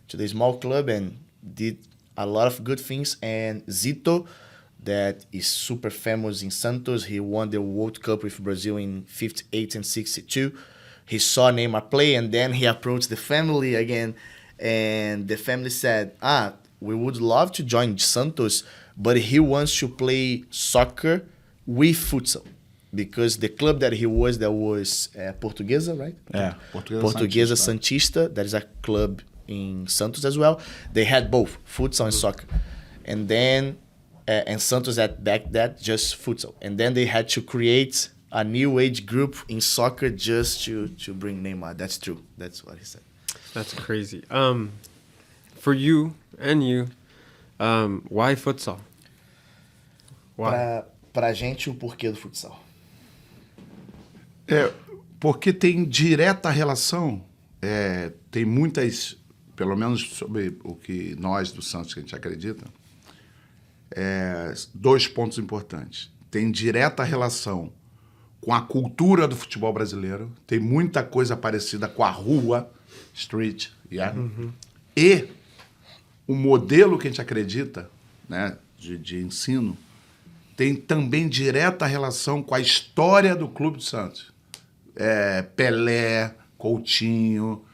to the small club and did a lot of good things. And Zito, that is super famous in Santos, he won the World Cup with Brazil in 58 and 62. He saw Neymar play, and then he approached the family again. And the family said, we would love to join Santos, but he wants to play soccer with futsal. Because the club that he was, that was Portuguesa, right? Portuguesa Santista. That is a club in Santos as well. They had both, futsal and soccer. And then, and Santos had back that, just futsal. And then they had to create a new age group in soccer just to bring Neymar. That's true. That's what he said. That's crazy. For you and you, why futsal? Why? Pra gente, o porquê do futsal. Porque tem direta relação, tem muitas, pelo menos sobre o que nós do Santos que a gente acredita, 2 pontos importantes. Tem direta relação com a cultura do futebol brasileiro, tem muita coisa parecida com a rua, street, e o modelo que a gente acredita, né, de ensino, tem também direta relação com a história do Clube do Santos. Pelé, Coutinho,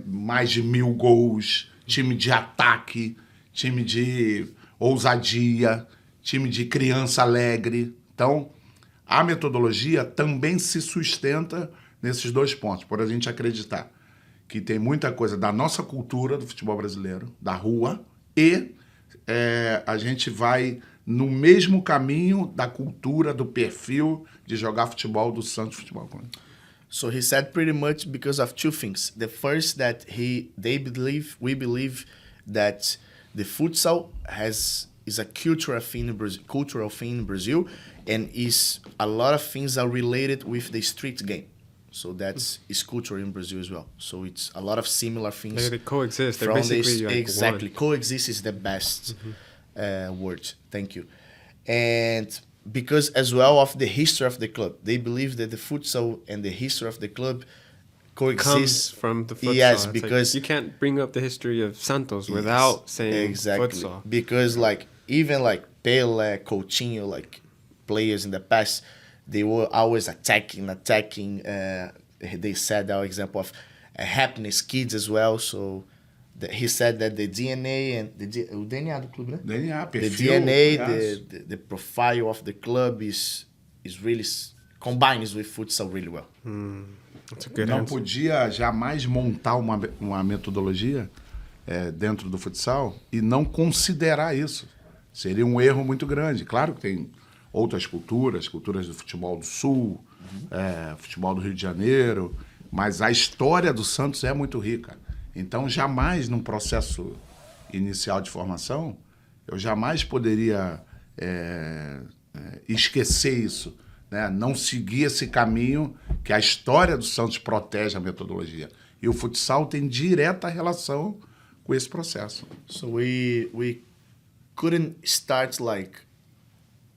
mais de 1000 gols, time de ataque, time de ousadia, time de criança alegre. Então, a metodologia também se sustenta nesses 2 pontos, por a gente acreditar que tem muita coisa da nossa cultura do futebol brasileiro, da rua, e a gente vai no mesmo caminho da cultura, do perfil de jogar futebol do Santos Futebol Clube. So he said pretty much because of 2 things. The first, that we believe that the futsal is a cultural thing in Brazil, and is a lot of things are related with the street game. So that's is culture in Brazil as well. So it's a lot of similar things. They coexist. They're basically like exactly. one. Coexist is the best word. Thank you. And because as well of the history of the club, they believe that the futsal and the history of the club coexist. Comes from the futsal. Yes, It's because you can't bring up the history of Santos without saying futsal. Because even Pelé, Coutinho, players in the past, they were always attacking. They said our example of happiness kids as well. So he said that the DNA and the DNA do clube, né? DNA, perfil, the DNA, yes. the profile of the club is really combines with futsal really well. That's a good Não answer. podia jamais montar uma metodologia dentro do futsal e não considerar isso. Seria um erro muito grande. Claro que tem outras culturas do futebol do Sul, futebol do Rio de Janeiro, mas a história do Santos é muito rica. Então, jamais, num processo inicial de formação, eu jamais poderia esquecer isso, né? Não seguir esse caminho que a história do Santos protege a metodologia. E o futsal tem direta relação com esse processo. So we couldn't start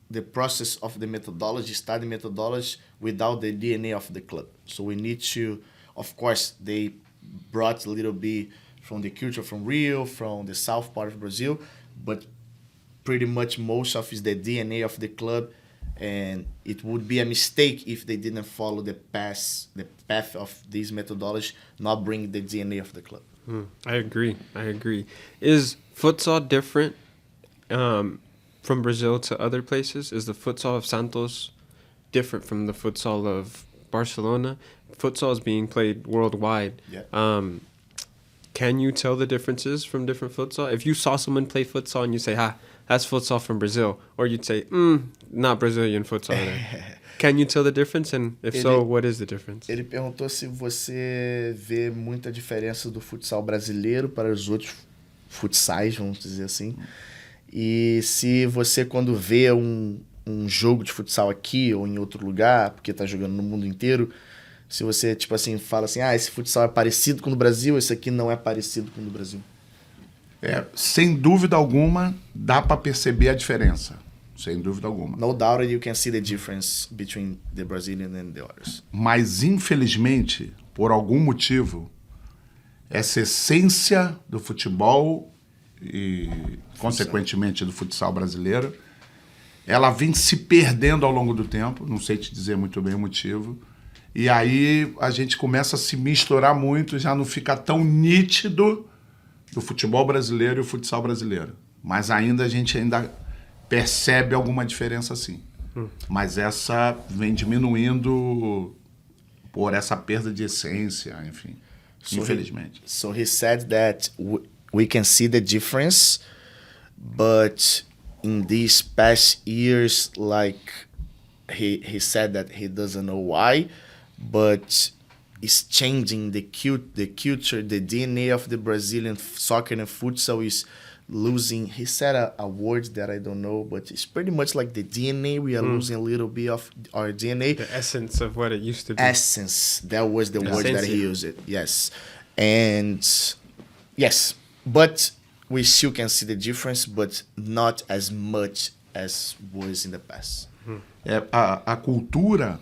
the process of the methodology, study methodology, without the DNA of the club. So we need to, of course, they brought a little bit from the culture from Rio, from the south part of Brazil, but pretty much most of is the DNA of the club, and it would be a mistake if they didn't follow the path of this methodology, not bring the DNA of the club. I agree. Is futsal different from Brazil to other places? Is the futsal of Santos different from the futsal of Barcelona? Futsal is being played worldwide. Yeah. Can you tell the differences from different futsal? If you saw someone play futsal and you say, that's futsal from Brazil, or you'd say, not Brazilian futsal there. Can you tell the difference? And if so, what is the difference? Ele perguntou se você vê muita diferença do futsal brasileiro para os outros futsais, vamos dizer assim. E se você, quando vê um jogo de futsal aqui ou em outro lugar, porque tá jogando no mundo inteiro, se você, tipo assim, fala assim, esse futsal é parecido com o do Brasil, esse aqui não é parecido com o do Brasil. Sem dúvida alguma, dá para perceber a diferença. Sem dúvida alguma. No doubt you can see the difference between the Brazilian and the others. Mas, infelizmente, por algum motivo, essa essência do futebol e, consequentemente, do futsal brasileiro, ela vem se perdendo ao longo do tempo, não sei te dizer muito bem o motivo, e aí a gente começa a se misturar muito, já não fica tão nítido do futebol brasileiro e o futsal brasileiro. Mas ainda a gente percebe alguma diferença sim. Mas essa vem diminuindo por essa perda de essência, enfim, infelizmente. So he said that we can see the difference, but in these past years, like he said that he doesn't know why, but it's changing the culture, the DNA of the Brazilian soccer and futsal is losing. He said a word that I don't know, but it's pretty much like the DNA. We are losing a little bit of our DNA. The essence of what it used to be. Essence. That was the word that he used. Yes. And yes, but we still can see the difference, but not as much as was in the past. A cultura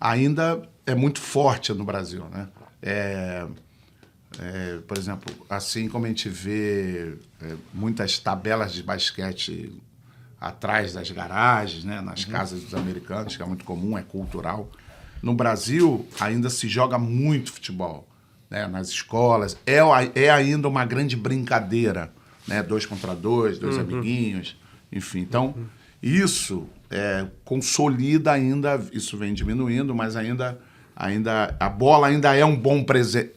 ainda é muito forte no Brasil, né? Por exemplo, assim como a gente vê muitas tabelas de basquete atrás das garagens, né, nas casas dos americanos, que é muito comum, é cultural. No Brasil, ainda se joga muito futebol, né, nas escolas. É ainda uma grande brincadeira, né, 2 contra 2, 2 amiguinhos, enfim. Então, isso consolida ainda, isso vem diminuindo, mas ainda a bola ainda é um bom presente.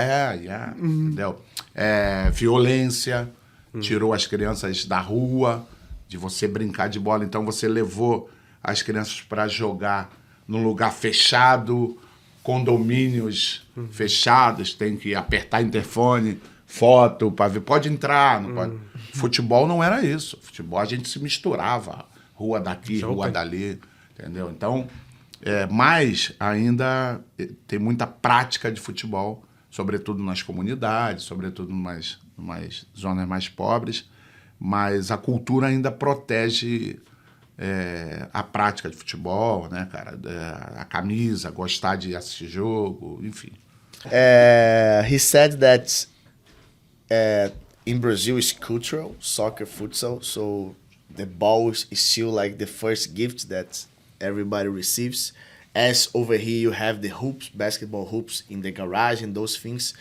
Entendeu? Violência, tirou as crianças da rua, de você brincar de bola. Então, você levou as crianças para jogar num lugar fechado, condomínios fechados, tem que apertar interfone, foto para ver. Pode entrar, não pode. Futebol não era isso. Futebol a gente se misturava. Rua daqui, rua dali, entendeu? Então, mas ainda tem muita prática de futebol, sobretudo nas comunidades, sobretudo nas zonas mais pobres, mas a cultura ainda protege a prática de futebol, né, cara? A camisa, gostar de assistir jogo, enfim. He said that in Brazil it's cultural, soccer, futsal, so the ball is still like the first gift that everybody receives. As over here you have the hoops, basketball hoops in the garage and those things.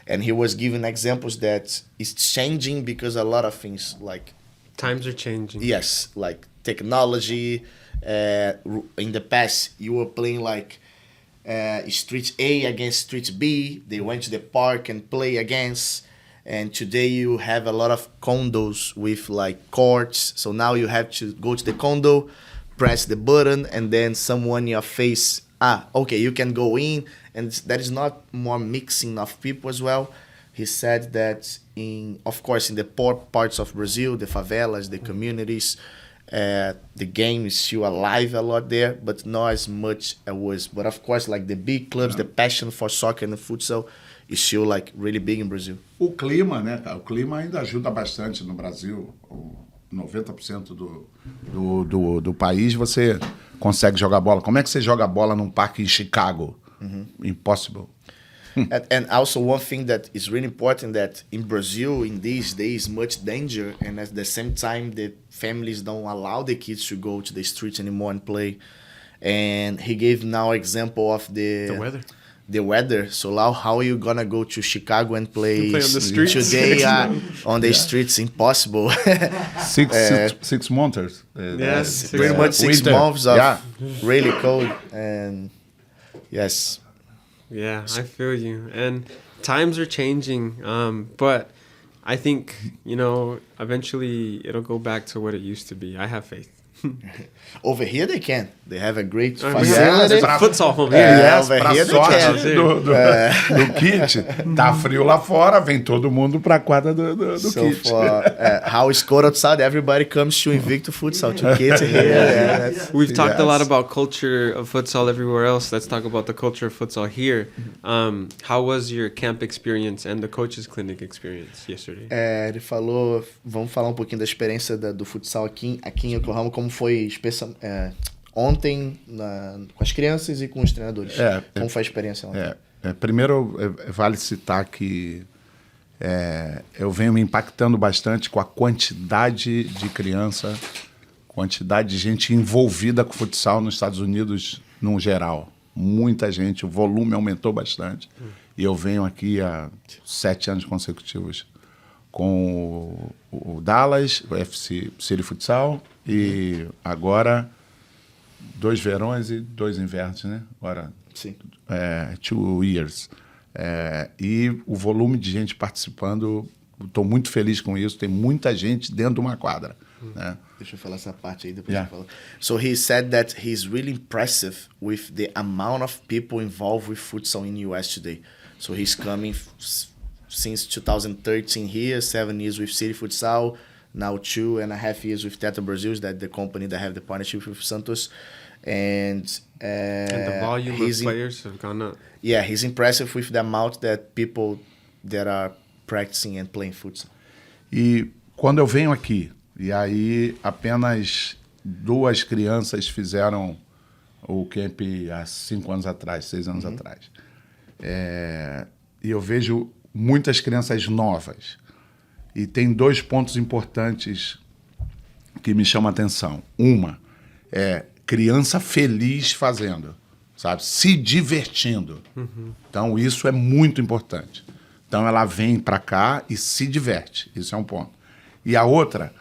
And he was giving examples that it's changing because a lot of things like... Times are changing. Yes, like technology. In the past, you were playing like Street A against Street B. They went to the park and play against. And today you have a lot of condos with like courts. So now you have to go to the condo, press the button, and then someone in your face, okay, you can go in. And there is not more mixing of people as well. He said that of course, in the poor parts of Brazil, the favelas, the communities, the game is still alive a lot there, but not as much as was. But of course, like the big clubs, the passion for soccer and futsal is still like really big in Brazil. O clima, né, cara? O clima ainda ajuda bastante no Brasil. 90% do país você consegue jogar bola. Como é que você joga bola num parque em Chicago? Impossible. And also one thing that is really important that in Brazil in these days much danger, and at the same time the families don't allow the kids to go to the streets anymore and play. And he gave now example of the weather. The weather. So now how are you gonna go to Chicago and play on the streets today on the streets? Impossible. Six months. Yes, pretty much 6 months of really cold. And yes. Yeah, I feel you. And times are changing, but I think, eventually it'll go back to what it used to be. I have faith. Over here they can. They have a great Yeah, facility. it's a futsal home here. Yeah, Yes, pra over here they sorte can. do kit, tá frio lá fora, vem todo mundo pra quadra do So kit. for how it's cold outside, everybody comes to Invicto Futsal to kids here. Yeah, that's- We've talked a lot Yes. about culture of futsal everywhere else. Let's talk about the culture of futsal here. How was your camp experience and the coaches clinic experience yesterday? Ele falou, vamos falar um pouquinho da experiência do futsal aqui em Yokohama, como foi ontem com as crianças e com os treinadores. Como foi a experiência ontem? Primeiro, vale citar que eu venho me impactando bastante com a quantidade de criança, quantidade de gente envolvida com futsal nos Estados Unidos no geral. Muita gente, o volume aumentou bastante. E eu venho aqui há 7 anos consecutivos com o Dallas, o FC City Futsal, e agora 2 verões e 2 invernos, né? Agora, Sim. 2 years. E o volume de gente participando, estou muito feliz com isso. Tem muita gente dentro de uma quadra. Né? Deixa eu falar essa parte aí, depois eu falo. So he said that he's really impressive with the amount of people involved with futsal in US today. So he's coming since 2013 here, 7 years with City Futsal, now 2.5 years with Tetra Brazil, that the company that have the partnership with Santos. And And the volume of players have gone up. Yeah, he's impressive with the amount that people that are practicing and playing futsal. E quando eu venho aqui, e aí apenas 2 crianças fizeram o camp há 5 anos atrás, 6 anos atrás. E eu vejo muitas crianças novas. E tem 2 pontos importantes que me chamam a atenção. Uma é criança feliz fazendo, sabe? Se divertindo. Então, isso é muito importante. Então, ela vem para cá e se diverte. Isso é um ponto. E a outra,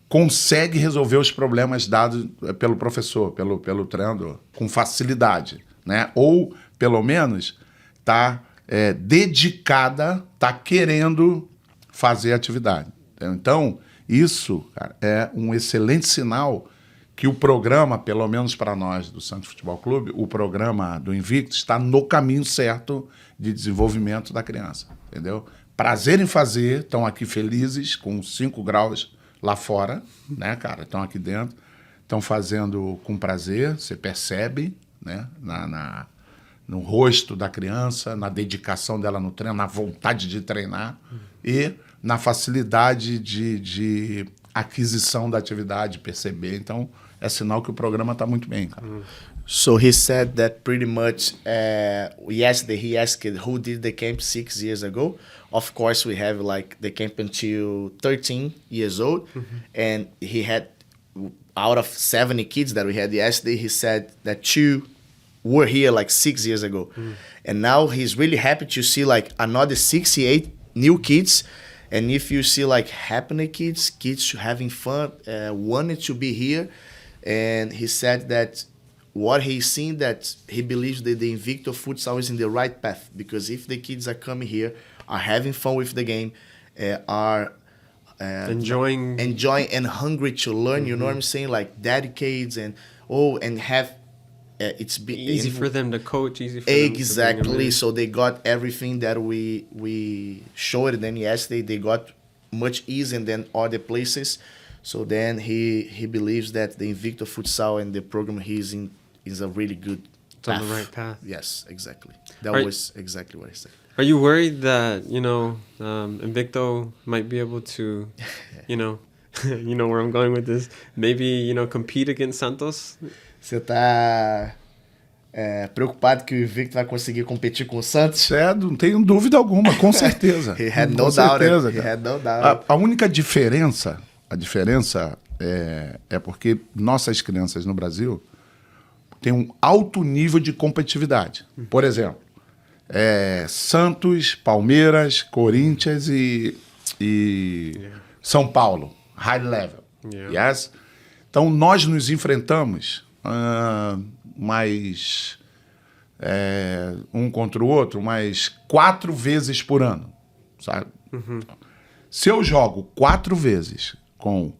consegue resolver os problemas dados pelo professor, pelo treinador, com facilidade, né? Ou, pelo menos, está dedicada, está querendo fazer atividade. Então, isso, cara, é um excelente sinal que o programa, pelo menos para nós do Santos Futebol Clube, o programa do Invicto está no caminho certo de desenvolvimento da criança, entendeu? Prazer em fazer, estão aqui felizes, com 5 graus lá fora, né, cara? Estão aqui dentro, estão fazendo com prazer, você percebe, né, no rosto da criança, na dedicação dela no treino, na vontade de treinar e na facilidade de aquisição da atividade, perceber. Então, é sinal que o programa está muito bem, cara. So he said that pretty much yesterday he asked who did the camp 6 years ago. Of course, we have like the camp until 13 years old, and he had out of 70 kids that we had yesterday, he said that 2 were here like 6 years ago, and now he's really happy to see like another 68 new kids. And if you see like happy kids having fun, wanted to be here, and he said that what he's seen, that he believes that the Invicto Futsal is in the right path, because if the kids are coming here, are having fun with the game, are enjoying and hungry to learn, you know what I'm saying, like dedicated and have it's easy for them to coach, easy for them to bring them exactly. in. So they got everything that we showed them yesterday. They got much easier than other places. So then he believes that the Invicto Futsal and the program he's in is a really good path. On the right path. Yes, exactly. That was exactly what I said. Are you worried that, Invicto might be able to, you know where I'm going with this, maybe, compete against Santos? Você tá preocupado que o Invicto vai conseguir competir com o Santos? Não tenho dúvida alguma, com certeza. He had no doubt. He had no doubt. A única diferença, é porque nossas crianças no Brasil têm um alto nível de competitividade. Por exemplo, Santos, Palmeiras, Corinthians e São Paulo, high level. Yeah. Yes? Então, nós nos enfrentamos mais um contra o outro, mais 4 vezes por ano, sabe? Se eu jogo 4 vezes com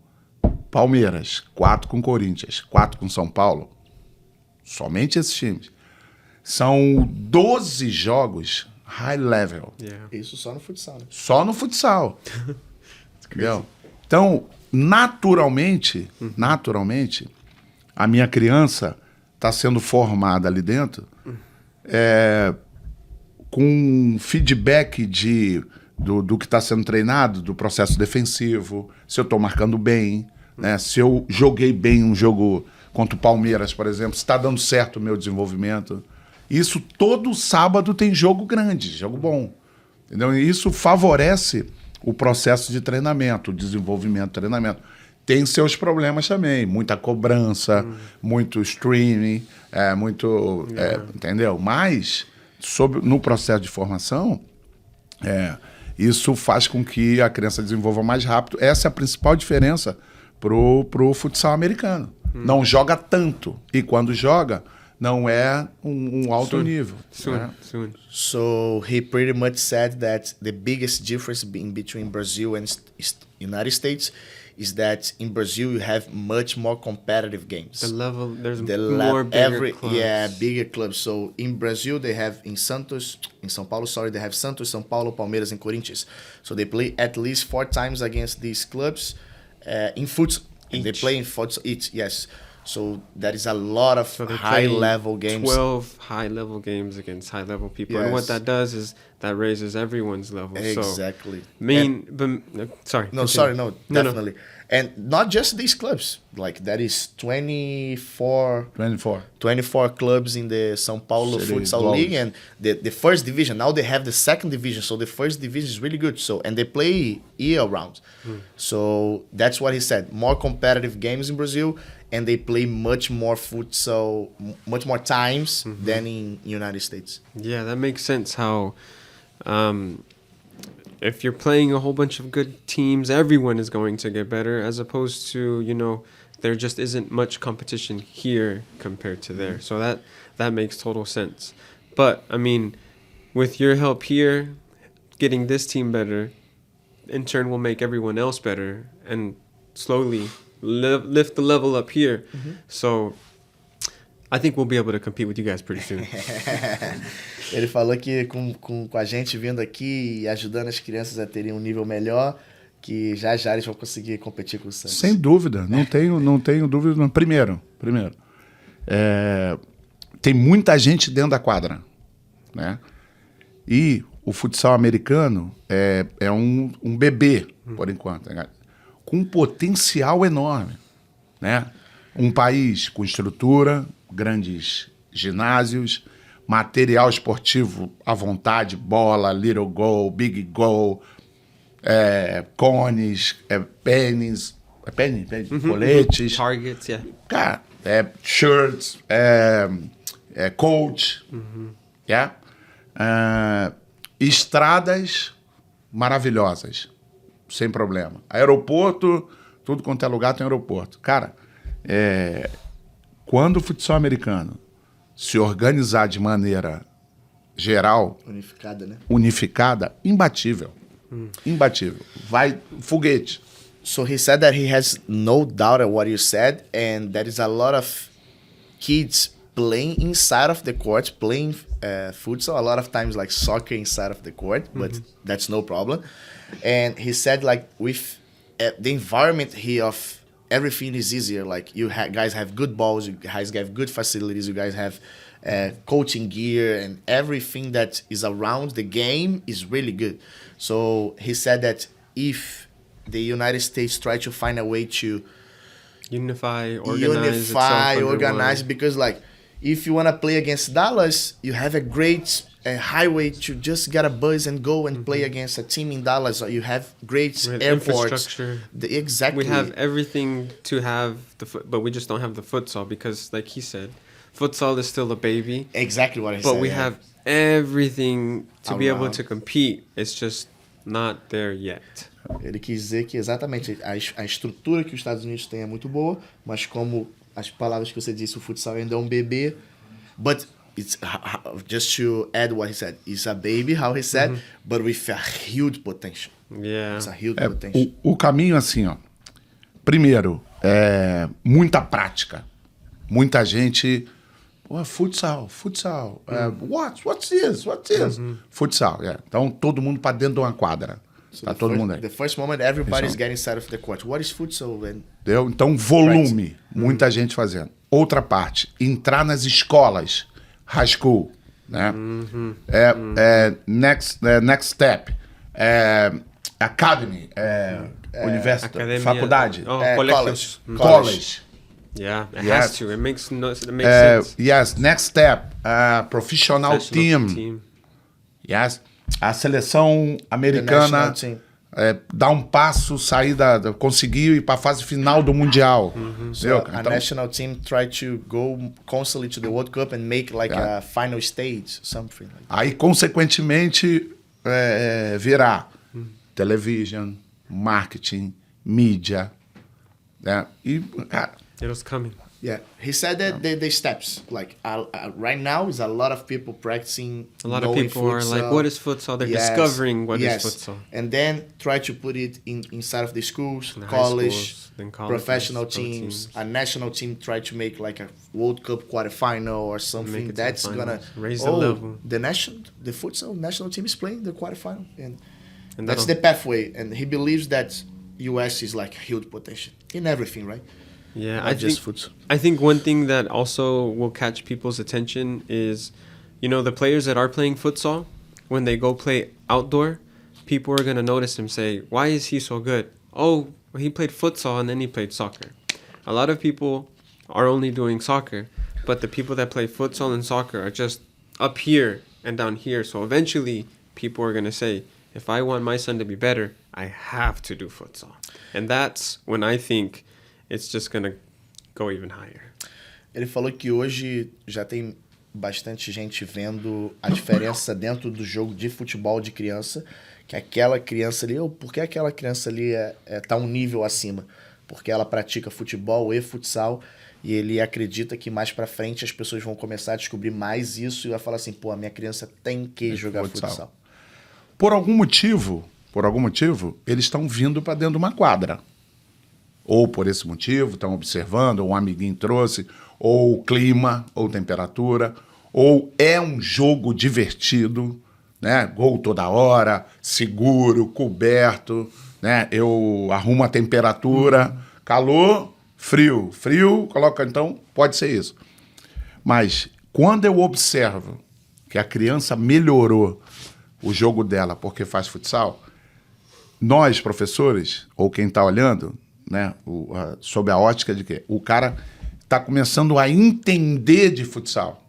Palmeiras, 4 com Corinthians, 4 com São Paulo. Somente esses times. São 12 jogos high level. Yeah. Isso só no futsal, né? Só no futsal. Entendeu? Então, naturalmente, a minha criança está sendo formada ali dentro com feedback do que está sendo treinado, do processo defensivo, se eu estou marcando bem, né? Se eu joguei bem um jogo contra o Palmeiras, por exemplo, se está dando certo o meu desenvolvimento. Isso todo sábado tem jogo grande, jogo bom. Entendeu? E isso favorece o processo de treinamento, o desenvolvimento, treinamento. Tem seus problemas também, muita cobrança, muito streaming, entendeu? Mas no processo de formação, isso faz com que a criança desenvolva mais rápido. Essa é a principal diferença pro futsal americano. Não joga tanto. E quando joga, não é um alto nível. Soon. So he pretty much said that the biggest difference between Brazil and United States is that in Brazil you have much more competitive games. The level, there's more bigger clubs. Yeah, bigger clubs. So in Brazil they have in São Paulo, they have Santos, São Paulo, Palmeiras, and Corinthians. So they play at least 4 times against these clubs in futsal. They play in futsal each, yes. So that is a lot of high-level games. 12 high-level games against high-level people. Yes. And what that does is that raises everyone's level. Exactly. Sorry. No, definitely. No. And not just these clubs. Like, that is 24 clubs in the São Paulo Futsal League. And the first division, now they have the second division. So the first division is really good. So and they play year-round. So that's what he said. More competitive games in Brazil. And they play much more futsal, much more times than in United States. Yeah, that makes sense how if you're playing a whole bunch of good teams, everyone is going to get better, as opposed to, there just isn't much competition here compared to there. So that makes total sense. But, I mean, with your help here, getting this team better, in turn will make everyone else better, and slowly lift the level up here. So I think we'll be able to compete with you guys pretty soon. Ele falou que com a gente vindo aqui e ajudando as crianças a terem um nível melhor, que já eles vão conseguir competir com o Santos. Sem dúvida, não tenho dúvida. Não. Primeiro, tem muita gente dentro da quadra, né? E o futsal americano é um bebê, por enquanto, né? Com um potencial enorme, né? Um país com estrutura, grandes ginásios, material esportivo à vontade, bola, little goal, big goal, cones, pennies, coletes. Targets, yeah. Cara, shirts, coach, yeah? Estradas maravilhosas, sem problema. Aeroporto, tudo quanto é lugar tem aeroporto. Cara, quando o futsal americano se organizar de maneira geral, unificada, imbatível. Imbatível. Vai foguete. So he said that he has no doubt at what you said, and there is a lot of kids playing inside of the court, playing futsal, a lot of times like soccer inside of the court, but that's no problem. And he said like with the environment here of everything is easier. Like you guys have good balls, you guys have good facilities, you guys have coaching gear, and everything that is around the game is really good. So he said that if the United States try to find a way to organize, because like if you want to play against Dallas, you have a great highway to just get a bus and go and play against a team in Dallas. Or you have great airports. Infrastructure. Exactly. We have everything to have but we just don't have the futsal because, like he said, futsal is still a baby. Exactly what I said. But we have everything to be able to compete. It's just not there yet. Ele quis dizer que exatamente a estrutura que os Estados Unidos têm é muito boa, mas como as palavras que você disse, o futsal ainda é um bebê. But it's just to add what he said, it's a baby, how he said, but with a huge potential. Yeah. It's a huge potential. O caminho assim, ó. Primeiro, muita prática. Muita gente... futsal. What's this? Futsal, Então, todo mundo para dentro de uma quadra. So tá todo mundo aí. The first moment, everybody's getting inside of the court. What is futsal? Entendeu? Então, volume. Muita gente fazendo. Outra parte, entrar nas escolas. High school. Né? Next step. Academy. University. Academia. Faculdade. College. Yeah, it has to. It makes sense. Yes, next step. Professional team. Yes. A seleção americana dá um passo, sair conseguir ir para a fase final do Mundial. So a national team try to go constantly to the World Cup and make like a final stage, something like that. Aí, consequentemente, virar television, marketing, mídia. Né? E, cara... It was coming. Yeah, he said that the steps, like right now, is a lot of people practicing. A lot of people are like, "What is futsal?" They're discovering what is futsal, and then try to put it inside of the schools, college, professional teams. A national team try to make like a World Cup quarterfinal or something. That's gonna raise the level. The futsal national team is playing the quarterfinal, and that's the pathway. And he believes that US is like huge potential in everything, right? Yeah, I think one thing that also will catch people's attention is, the players that are playing futsal, when they go play outdoor, people are going to notice him, say, why is he so good? Oh, he played futsal and then he played soccer. A lot of people are only doing soccer, but the people that play futsal and soccer are just up here and down here. So eventually people are going to say, if I want my son to be better, I have to do futsal. And that's when I think it's just gonna go even higher. Ele falou que hoje já tem bastante gente vendo a diferença dentro do jogo de futebol de criança, que aquela criança ali, por que aquela criança ali tá um nível acima? Porque ela pratica futebol e futsal, e ele acredita que mais pra frente as pessoas vão começar a descobrir mais isso e vai falar assim, a minha criança tem que jogar futsal. Por algum motivo, eles estão vindo para dentro de uma quadra. Ou por esse motivo, estão observando, ou um amiguinho trouxe, ou o clima, ou temperatura, ou é um jogo divertido, né? Gol toda hora, seguro, coberto, né? Eu arrumo a temperatura, calor, frio, coloca, então pode ser isso. Mas quando eu observo que a criança melhorou o jogo dela porque faz futsal, nós, professores, ou quem está olhando, né, sob a ótica de que o cara está começando a entender de futsal.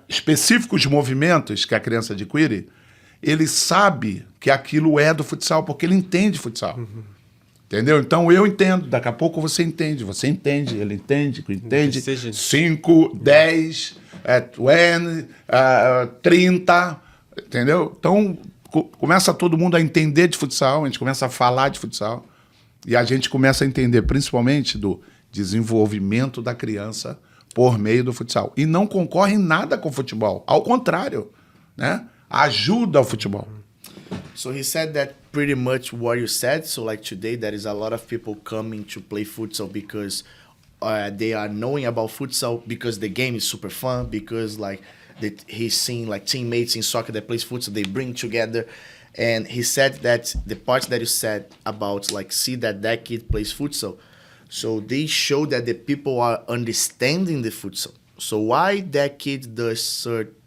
Específicos movimentos que a criança adquire, ele sabe que aquilo é do futsal, porque ele entende futsal. Entendeu? Então eu entendo, daqui a pouco você entende, ele entende. 5, 10, 20, 30, entendeu? Então começa todo mundo a entender de futsal, a gente começa a falar de futsal. E a gente começa a entender, principalmente, do desenvolvimento da criança por meio do futsal. E não concorre em nada com o futebol. Ao contrário, né? Ajuda o futebol. So he said that pretty much what you said. So like today, there is a lot of people coming to play futsal because they are knowing about futsal, because the game is super fun, because like he's seeing like teammates in soccer that plays futsal, they bring together. And he said that the part that you said about like see that kid plays futsal, so they show that the people are understanding the futsal. So why that kid does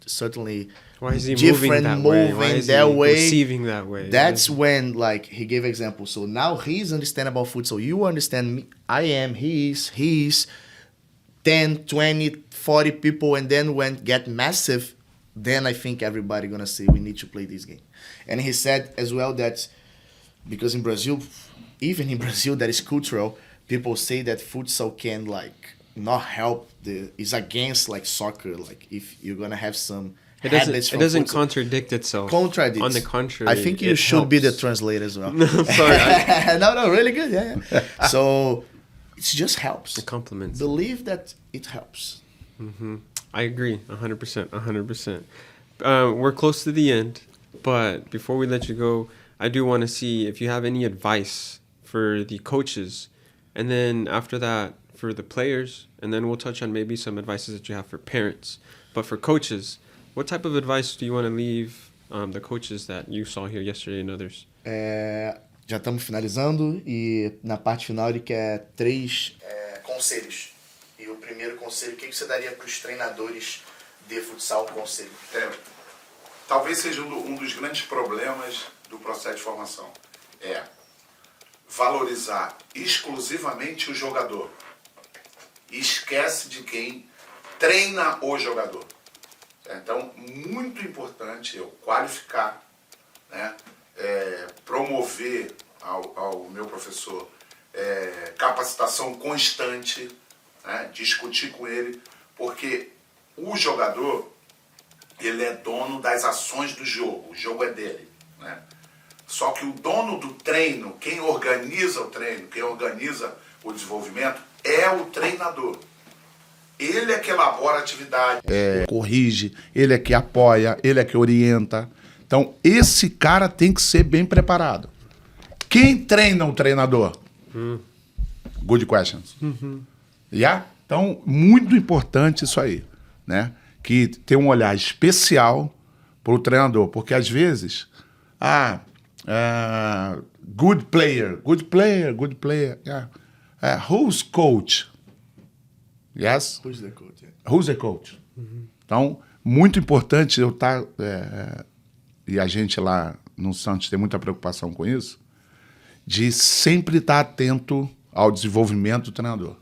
certainly why is he different moving that way, receiving that way? That's when like he gave example. So now he's understanding about futsal. You understand me. I am. He's 10, 20, 40 people, and then when get massive, then I think everybody gonna say we need to play this game. And he said as well that because in Brazil, even in Brazil, that is cultural. People say that futsal can like not help is against like soccer. Like if you're gonna have some habits from it doesn't futsal. Contradict itself. On the contrary, I think you should be the translator as well. Sorry. No, really good. Yeah. So it just helps. It complements. Believe that it helps. Mm-hmm. I agree, 100%, 100%. We're close to the end, but before we let you go, I do want to see if you have any advice for the coaches And then after that, for the players, and then we'll touch on maybe some advices that you have for parents. But for coaches, what type of advice do you want to leave the coaches that you saw here yesterday and others? Já estamos finalizando e na parte final ele quer 3 conselhos. E o primeiro conselho, o que você daria para os treinadores de futsal conselho? Talvez seja um dos grandes problemas do processo de formação. Valorizar exclusivamente o jogador. E esquece de quem treina o jogador. Então, muito importante eu qualificar, né? Promover ao meu professor capacitação constante, né? Discutir com ele, porque o jogador, ele é dono das ações do jogo, o jogo é dele, né? Só que o dono do treino, quem organiza o treino, quem organiza o desenvolvimento, é o treinador. Ele é que elabora a atividade, corrige, ele é que apoia, ele é que orienta. Então, esse cara tem que ser bem preparado. Quem treina o treinador? Good questions. Yeah? Então, muito importante isso aí, né? Que tem um olhar especial para o treinador. Porque, às vezes, good player. Yeah. Who's coach? Yes? Who's the coach? Yeah. Who's the coach? Então, muito importante eu estar... e a gente lá no Santos tem muita preocupação com isso, de sempre estar atento ao desenvolvimento do treinador,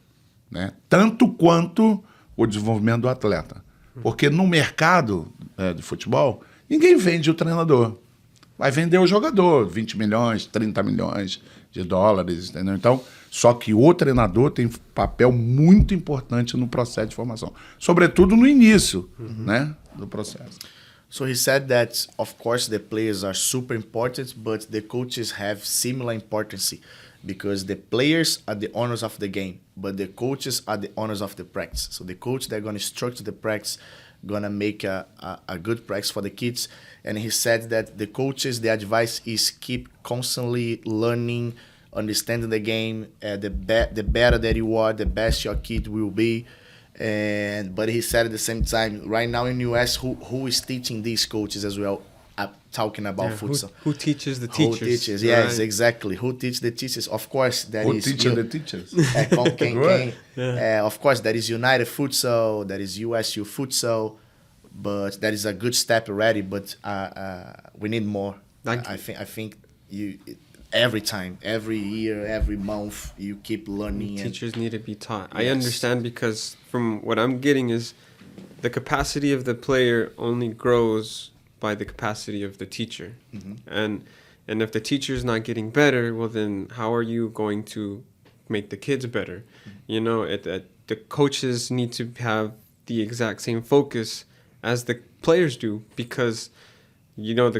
né? Tanto quanto o desenvolvimento do atleta. Porque no mercado de futebol, ninguém vende o treinador. Vai vender o jogador, 20 milhões, 30 milhões de dólares, entendeu? Então, só que o treinador tem papel muito importante no processo de formação. Sobretudo no início, né, do processo. So he said that, of course, the players are super important, but the coaches have similar importance because the players are the owners of the game, but the coaches are the owners of the practice. So the coach, they're going to structure the practice, going to make a good practice for the kids. And he said that the coaches, the advice is keep constantly learning, understanding the game. The better that you are, the best your kid will be. But he said at the same time, right now in US, who is teaching these coaches as well? Talking about futsal. Who teaches the teachers? Who teaches? Yes, right. Exactly. Who teaches the teachers? Of course, that Who is teaches the teachers? Of course, that is United Futsal. That is USU Futsal. But that is a good step already. But we need more. I think you. Every time, every year, every month, you keep learning. Teachers need to be taught. Yes. I understand because from what I'm getting is the capacity of the player only grows by the capacity of the teacher. And if the teacher is not getting better, well then how are you going to make the kids better? You know, the coaches need to have the exact same focus as the players do because, you know,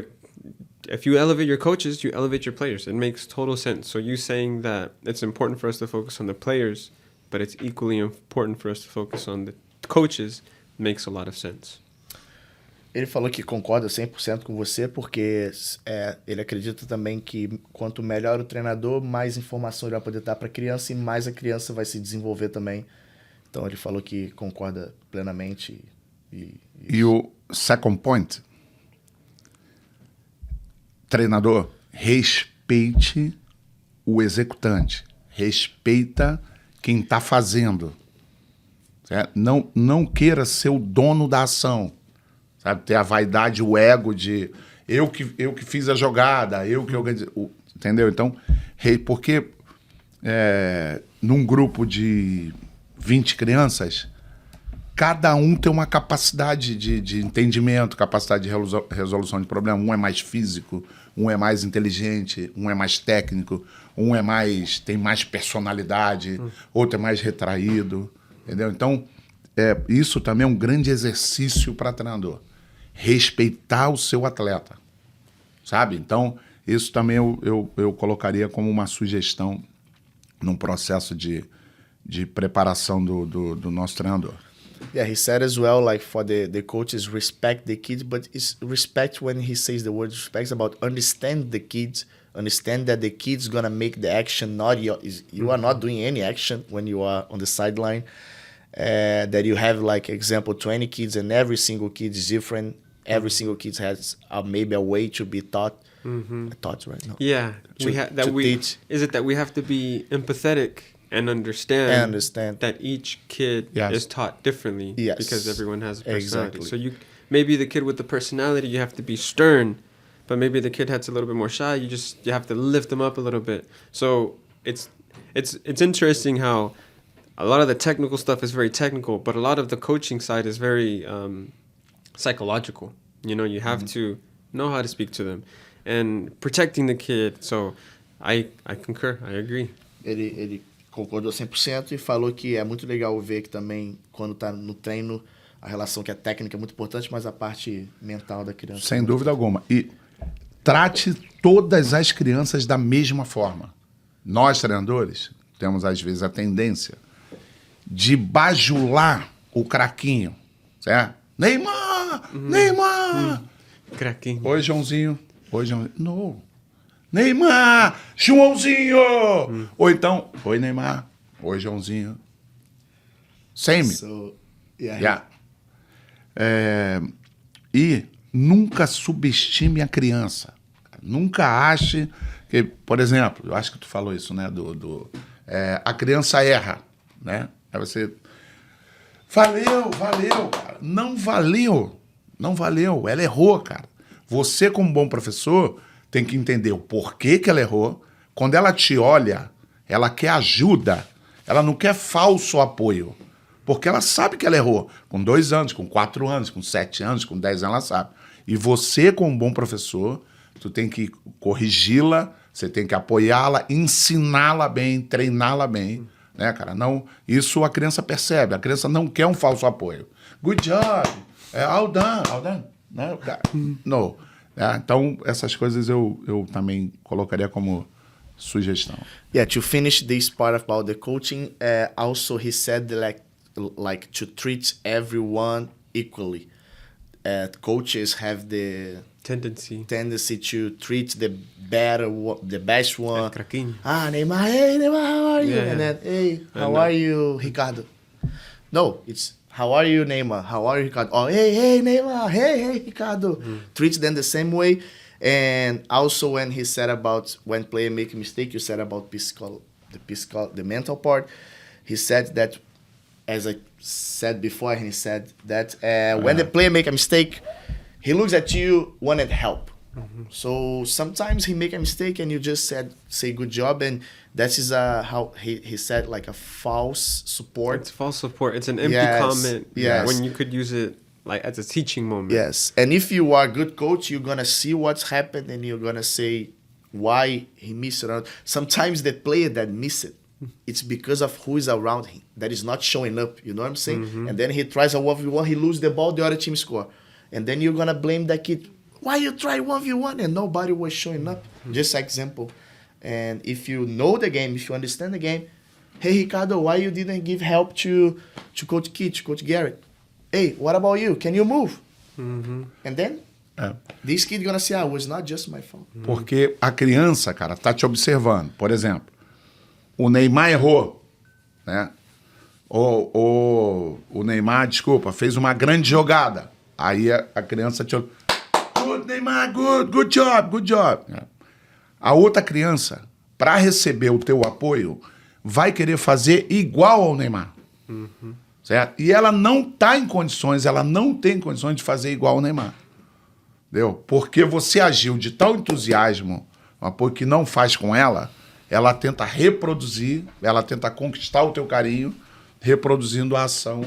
if you elevate your coaches, you elevate your players. It makes total sense. So you saying that it's important for us to focus on the players, but it's equally important for us to focus on the coaches makes a lot of sense. Ele falou que concorda 100% com você, porque ele acredita também que quanto melhor o treinador, mais informação ele vai poder dar para a criança e mais a criança vai se desenvolver também. Então ele falou que concorda plenamente. E o second point... Treinador, respeite o executante. Respeita quem está fazendo. Certo? Não queira ser o dono da ação. Sabe? Ter a vaidade, o ego de eu que fiz a jogada, eu que organizei. Entendeu? Então, porque num grupo de 20 crianças, cada um tem uma capacidade de entendimento, capacidade de resolução de problema. Um é mais físico, um é mais inteligente, um é mais técnico, um tem mais personalidade, outro é mais retraído, entendeu? Então, isso também é um grande exercício para treinador. Respeitar o seu atleta, sabe? Então, isso também eu colocaria como uma sugestão num processo de preparação do nosso treinador. Yeah, he said as well, like for the coaches, respect the kids, but it's respect when he says the word respect, about understand the kids, understand that the kid's gonna make the action, not you are not doing any action when you are on the sideline. That you have, like, example, 20 kids and every single kid is different. Every single kid has maybe a way to be taught. Taught, right? No. Yeah, teach. Is it that we have to be empathetic and understand that each kid is taught differently? Yes. Because everyone has a personality. Exactly. So maybe the kid with the personality, you have to be stern, but maybe the kid that's a little bit more shy, you have to lift them up a little bit. So it's interesting how a lot of the technical stuff is very technical, but a lot of the coaching side is very psychological. You know, you have to know how to speak to them and protecting the kid. So I concur, I agree. Ele concordou 100% e falou que é muito legal ver que também, quando tá no treino, a relação que a técnica é muito importante, mas a parte mental da criança. Sem dúvida alguma. E trate todas as crianças da mesma forma. Nós, treinadores, temos às vezes a tendência de bajular o craquinho, certo? Neymar! Neymar! Craquinho. Oi, Joãozinho. Oi, Joãozinho. Não. Neymar! Joãozinho! Ou então, oi, Neymar. Oi, Joãozinho. Same. So, Yeah. E nunca subestime a criança. Nunca ache que, por exemplo, eu acho que tu falou isso, né? A criança erra, né? Aí você... Valeu, cara. Não valeu. Ela errou, cara. Você, como bom professor, tem que entender o porquê que ela errou. Quando ela te olha, ela quer ajuda. Ela não quer falso apoio. Porque ela sabe que ela errou. Com 2 anos, com 4 anos, com 7 anos, com 10 anos, ela sabe. E você, como bom professor, tu tem que corrigi-la, você tem que apoiá-la, ensiná-la bem, treiná-la bem. Né, cara? Não, isso a criança percebe. A criança não quer um falso apoio. Good job. All done. Né? No. Então, essas coisas eu também colocaria como sugestão. Yeah, to finish this part about the coaching, also he said like to treat everyone equally. Coaches have the tendency to treat the best one. Neymar, hey Neymar, how are you? And then, hey, how are you, Ricardo? No, it's how are you, Neymar? How are you, Ricardo? Oh, hey Neymar, hey Ricardo. Treat them the same way. And also when he said about when player make a mistake, you said about the mental part. He said that, as I said before, he said that when the player make a mistake, he looks at you, wanted help. So sometimes he make a mistake and you just say good job, and that is how he said, like a false support. It's false support. It's an empty comment when you could use it like as a teaching moment. Yes, and if you are a good coach, you're gonna see what's happened and you're gonna say why he missed it. Sometimes the player that miss it, it's because of who is around him that is not showing up. You know what I'm saying? And then he tries a 1v1, he loses the ball, the other team score. And then you're going to blame that kid. Why you try 1v1 and nobody was showing up? Just example. And if you know the game, if you understand the game, hey, Ricardo, why you didn't give help to Coach Kit, to Coach Garrett? Hey, what about you? Can you move? And then this kid going to say, it was not just my fault. Porque a criança, cara, tá te observando. Por exemplo, o Neymar errou, né? O Neymar, desculpa, fez uma grande jogada. Aí a criança te olha. Good, Neymar, good job. A outra criança, para receber o teu apoio, vai querer fazer igual ao Neymar. Certo? E ela não tá em condições, ela não tem condições de fazer igual ao Neymar. Entendeu? Porque você agiu de tal entusiasmo, um apoio que não faz com ela tenta reproduzir, ela tenta conquistar o teu carinho, reproduzindo a ação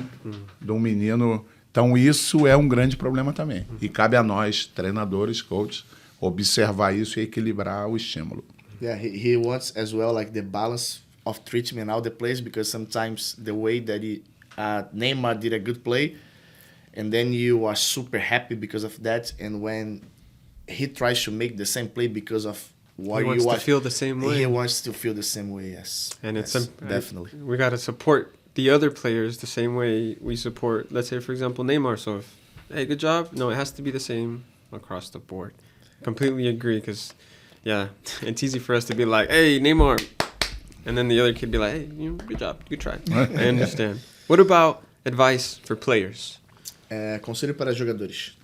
de um menino. Então, isso é um grande problema também. E cabe a nós, treinadores, coaches, observar isso e equilibrar o estímulo. Yeah, he wants as well like the balance of treatment all the plays, because sometimes the way that Neymar did a good play, and then you are super happy because of that, and when he tries to make the same play because of what he wants to feel the same way. He wants to feel the same way, yes. And it's definitely. We got to support the other players the same way we support, let's say, for example, Neymar. So if, hey, good job. No, it has to be the same across the board. Completely agree, because, yeah, it's easy for us to be like, hey, Neymar. And then the other kid be like, hey, good job, good try. I understand. What about advice for players? Conselho para jogadores.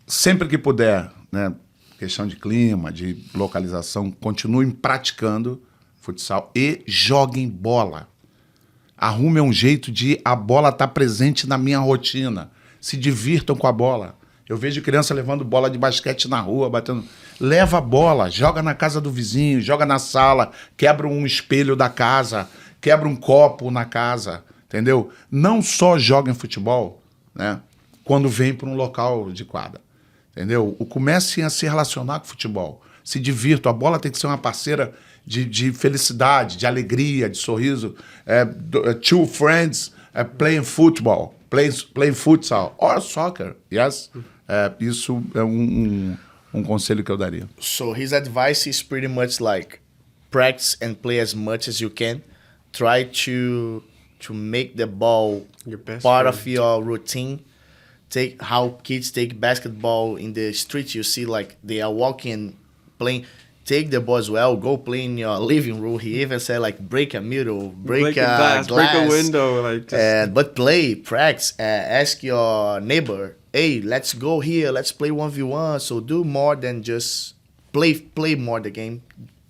Sempre que puder, né, questão de clima, de localização, continuem praticando futsal e joguem bola. Arrumem um jeito de a bola estar presente na minha rotina. Se divirtam com a bola. Eu vejo criança levando bola de basquete na rua, batendo. Leva a bola, joga na casa do vizinho, joga na sala, quebra um espelho da casa, quebra um copo na casa, entendeu? Não só joguem futebol, né, quando vem para um local de quadra, entendeu? Comecem a se relacionar com o futebol. Se divirtam. A bola tem que ser uma parceira de felicidade, de alegria, de sorriso. Two friends playing football, playing futsal or soccer, yes? Isso é um conselho que eu daria. So his advice is pretty much like practice and play as much as you can. Try to make the ball Your best part friend. of your routine. Take how kids take basketball in the street. You see, like they are walking, playing. Take the ball as well. Go play in your living room. He even said like break a mirror, break a glass, break a window, like just but play, practice. Ask your neighbor, hey, let's go here. Let's play 1v1. So do more than just play more the game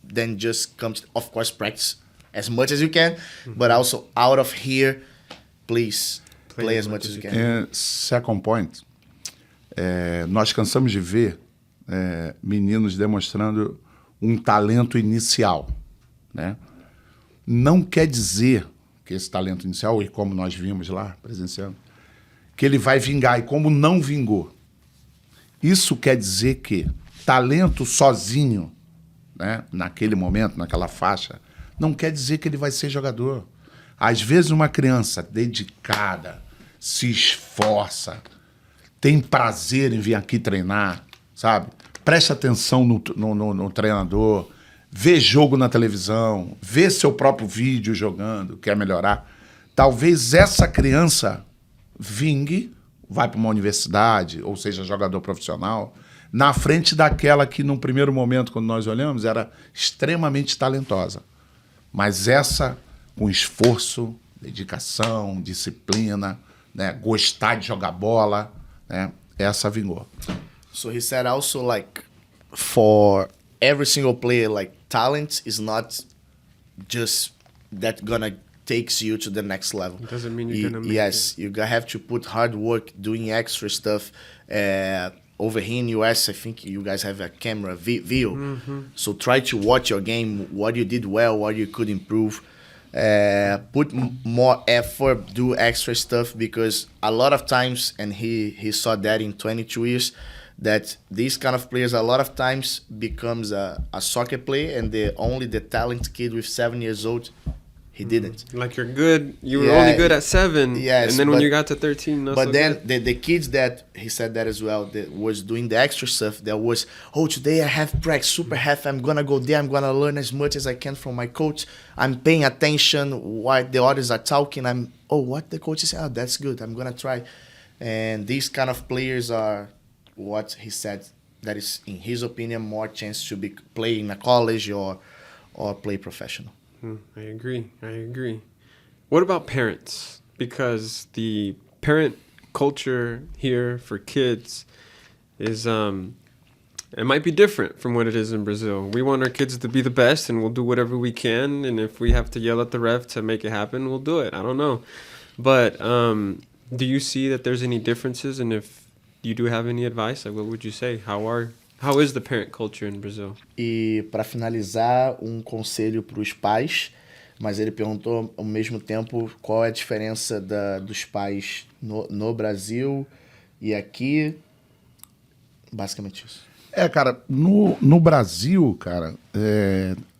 than just comes. Of course, practice as much as you can, but also out of here, please play as much as you can. Second point, nós cansamos de ver meninos demonstrando um talento inicial, né? Não quer dizer que esse talento inicial, e como nós vimos lá, presenciando, que ele vai vingar, e como não vingou. Isso quer dizer que talento sozinho, né, naquele momento, naquela faixa, não quer dizer que ele vai ser jogador. Às vezes uma criança dedicada, se esforça, tem prazer em vir aqui treinar, sabe? Preste atenção no treinador, vê jogo na televisão, vê seu próprio vídeo jogando, quer melhorar. Talvez essa criança vingue, vai para uma universidade, ou seja, jogador profissional, na frente daquela que, num primeiro momento, quando nós olhamos, era extremamente talentosa. Mas essa, com esforço, dedicação, disciplina, né, gostar de jogar bola, né, essa vingou. So he said also, like, for every single player, like, talent is not just that gonna takes you to the next level. It doesn't mean you're gonna make Yes, you have to put hard work, doing extra stuff. Over here in US, I think you guys have a camera view. So try to watch your game, what you did well, what you could improve. Put more effort, do extra stuff, because a lot of times, and he saw that in 22 years, that these kind of players a lot of times becomes a soccer player, and only the talented kid with 7 years old, he didn't. like you're good. You were only good at 7. Yes, and then when but- you got to 13, not But so then good. the kids that, he said that as well, that was doing the extra stuff, that was, oh, today I have practice, super half, I'm going to go there, I'm going to learn as much as I can from my coach. I'm paying attention what the others are talking. What the coach is saying, oh, that's good, I'm going to try. And these kind of players are what he said, that is, in his opinion, more chance to be play in a college or play professional. I agree. What about parents? Because the parent culture here for kids is it might be different from what it is in Brazil. We want our kids to be the best, and we'll do whatever we can, and if we have to yell at the ref to make it happen, we'll do it. I don't know. But do you see that there's any differences, and if you do have any advice, like, what would you say? How is the parent culture in Brazil? E para finalizar, um conselho para os pais, mas ele perguntou ao mesmo tempo qual é a diferença dos pais no Brasil e aqui. Basicamente isso. Cara, no Brasil, cara,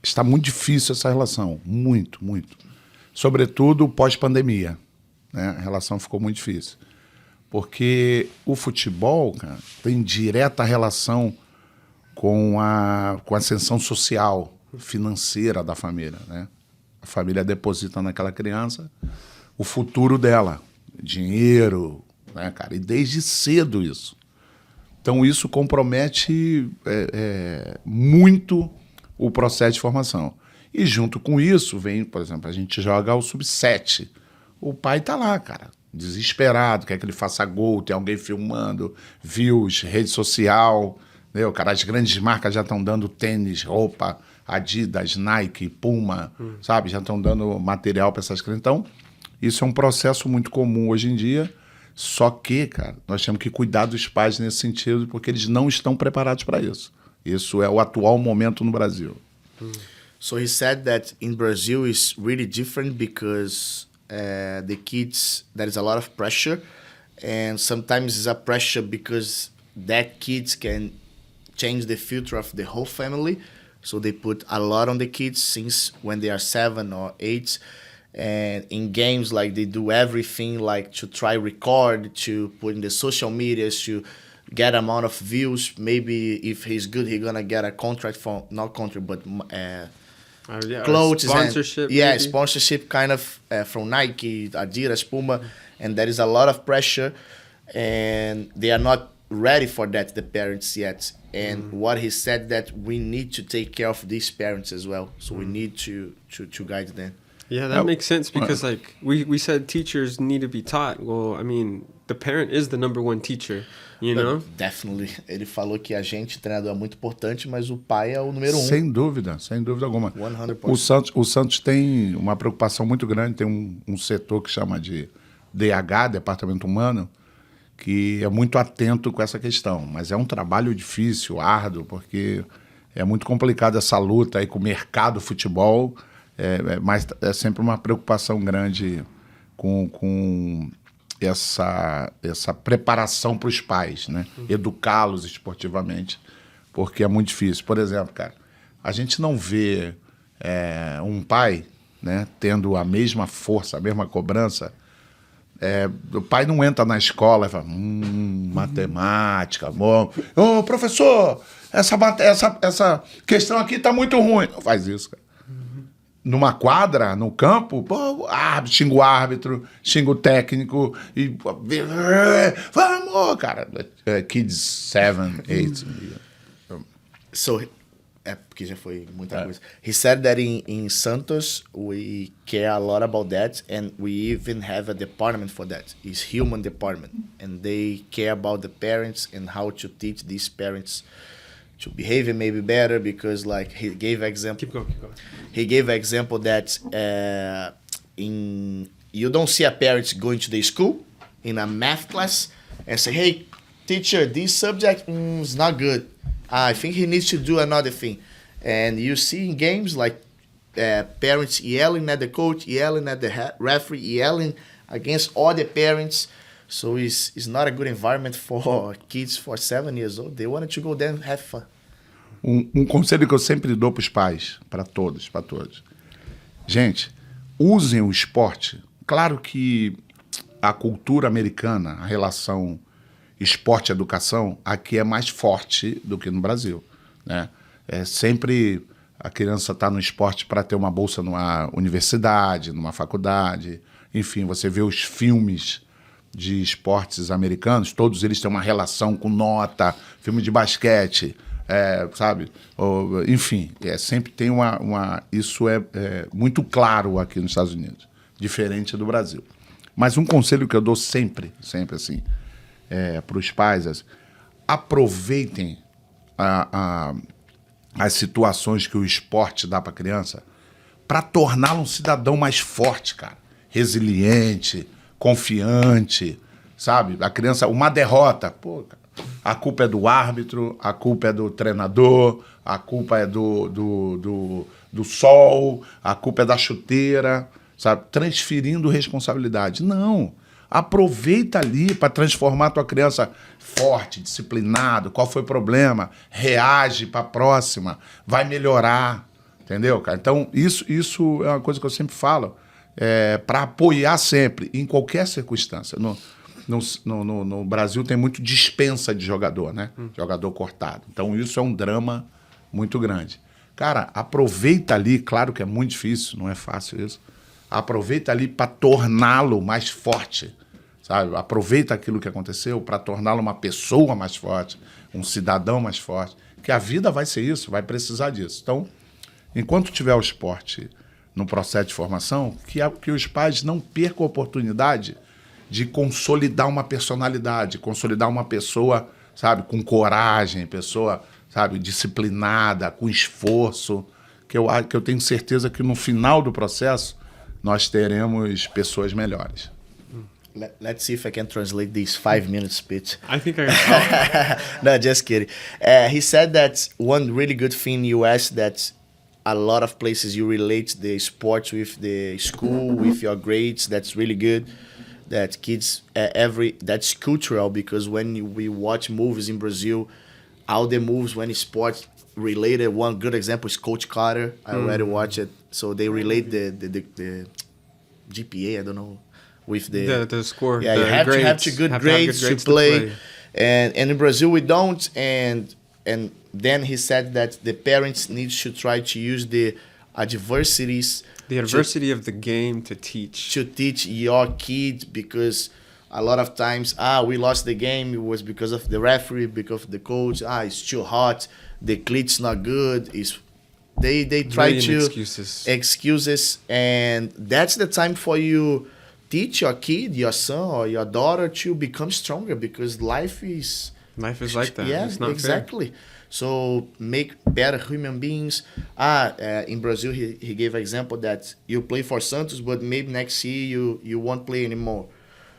está muito difícil essa relação. Muito, muito. Sobretudo pós-pandemia, né? A relação ficou muito difícil. Porque o futebol, cara, tem direta relação com a ascensão social, financeira da família, né? A família deposita naquela criança o futuro dela, dinheiro, né, cara? E desde cedo isso. Então isso compromete muito o processo de formação. E junto com isso vem, por exemplo, a gente joga o sub-7. O pai tá lá, cara, desesperado, quer que ele faça gol, tem alguém filmando, views, rede social, entendeu? Cara, as grandes marcas já estão dando tênis, roupa, Adidas, Nike, Puma, sabe? Já estão dando material para essas crianças. Então, isso é um processo muito comum hoje em dia, só que, cara, nós temos que cuidar dos pais nesse sentido, porque eles não estão preparados para isso. Isso é o atual momento no Brasil. So he said that in Brazil is really different because the kids, there is a lot of pressure, and sometimes it's a pressure because that kids can change the future of the whole family. So they put a lot on the kids since when they are 7 or 8. And in games, like, they do everything, like, to try record, to put in the social medias, to get amount of views. Maybe if he's good, he's gonna get a contract from, not contract, but clothes, sponsorship, and, sponsorship kind of from Nike, Adidas, Puma, and there is a lot of pressure, and they are not ready for that, the parents, yet. And what he said, that we need to take care of these parents as well, so we need to guide them. Yeah, that makes sense, because like we said teachers need to be taught. Well, I mean, the parent is the number one teacher, you know? Definitely. Ele falou que a gente, treinador, é muito importante, mas o pai é o número 1. Sem dúvida alguma. 100%. O Santos tem uma preocupação muito grande, tem um setor que chama de DH, Departamento Humano, que é muito atento com essa questão. Mas é um trabalho difícil, árduo, porque é muito complicado essa luta aí com o mercado futebol, mas é sempre uma preocupação grande com essa preparação para os pais, né? Educá-los esportivamente, porque é muito difícil. Por exemplo, cara, a gente não vê um pai, né, tendo a mesma força, a mesma cobrança. O pai não entra na escola e fala, matemática, bom. Ô, professor, essa questão aqui tá muito ruim. Não faz isso, cara. Numa quadra, no campo, pô, xinga o árbitro, xinga o técnico e vamos, cara. Kids 7, 8. So, porque já foi muita coisa. He said that in Santos, we care a lot about that, and we even have a department for that. It's human department, and they care about the parents and how to teach these parents to behave maybe better, because like he gave example. Keep going. He gave example that you don't see a parent going to the school in a math class and say, hey, teacher, this subject is not good. I think he needs to do another thing. And you see in games like parents yelling at the coach, yelling at the referee, yelling against all the parents. So it's not a good environment for kids for 7 years old. They wanted to go there and have fun. Um conselho que eu sempre dou para os pais, para todos. Gente, usem o esporte. Claro que a cultura americana, a relação esporte-educação, aqui é mais forte do que no Brasil, né? Sempre a criança está no esporte para ter uma bolsa numa universidade, numa faculdade. Enfim, você vê os filmes de esportes americanos, todos eles têm uma relação com nota, filme de basquete, sabe? Enfim, sempre tem isso é muito claro aqui nos Estados Unidos, diferente do Brasil. Mas um conselho que eu dou sempre assim, para os pais, aproveitem as situações que o esporte dá para a criança para torná-lo um cidadão mais forte, cara, resiliente, confiante, sabe? A criança, uma derrota, pô, cara, a culpa é do árbitro, a culpa é do treinador, a culpa é do sol, a culpa é da chuteira, sabe? Transferindo responsabilidade. Não. Aproveita ali para transformar a tua criança forte, disciplinado. Qual foi o problema? Reage para a próxima. Vai melhorar. Entendeu, cara? Então, isso é uma coisa que eu sempre falo. Para apoiar sempre, em qualquer circunstância. No Brasil tem muito dispensa de jogador, né? Jogador cortado. Então, isso é um drama muito grande. Cara, aproveita ali, claro que é muito difícil, não é fácil isso. Aproveita ali para torná-lo mais forte, sabe? Aproveita aquilo que aconteceu para torná-lo uma pessoa mais forte, um cidadão mais forte. Que a vida vai ser isso, vai precisar disso. Então, enquanto tiver o esporte no processo de formação, que os pais não percam a oportunidade de consolidar uma personalidade, consolidar uma pessoa, sabe, com coragem, pessoa, sabe, disciplinada, com esforço, que eu tenho certeza que no final do processo nós teremos pessoas melhores. Let's see if I can translate this 5-minute speech. I think I No, just kidding. He said that one really good thing you asked, that a lot of places you relate the sports with the school, with your grades. That's really good. That kids, that's cultural, because when we watch movies in Brazil, all the movies when it's sports related. One good example is Coach Carter. I already watched it. So they relate the GPA, I don't know, with the score. Yeah, the you have to have good grades to play. And in Brazil we don't. And then he said that the parents need to try to use the adversities, the adversity of the game to teach your kid, because a lot of times we lost the game, it was because of the referee, because of the coach, it's too hot, the cleat's not good, they try to excuses, and that's the time for you teach your kid, your son or your daughter, to become stronger, because life is like that. Yeah, it's not exactly. Fair. So make better human beings. In Brazil, he gave an example that you play for Santos, but maybe next year you won't play anymore.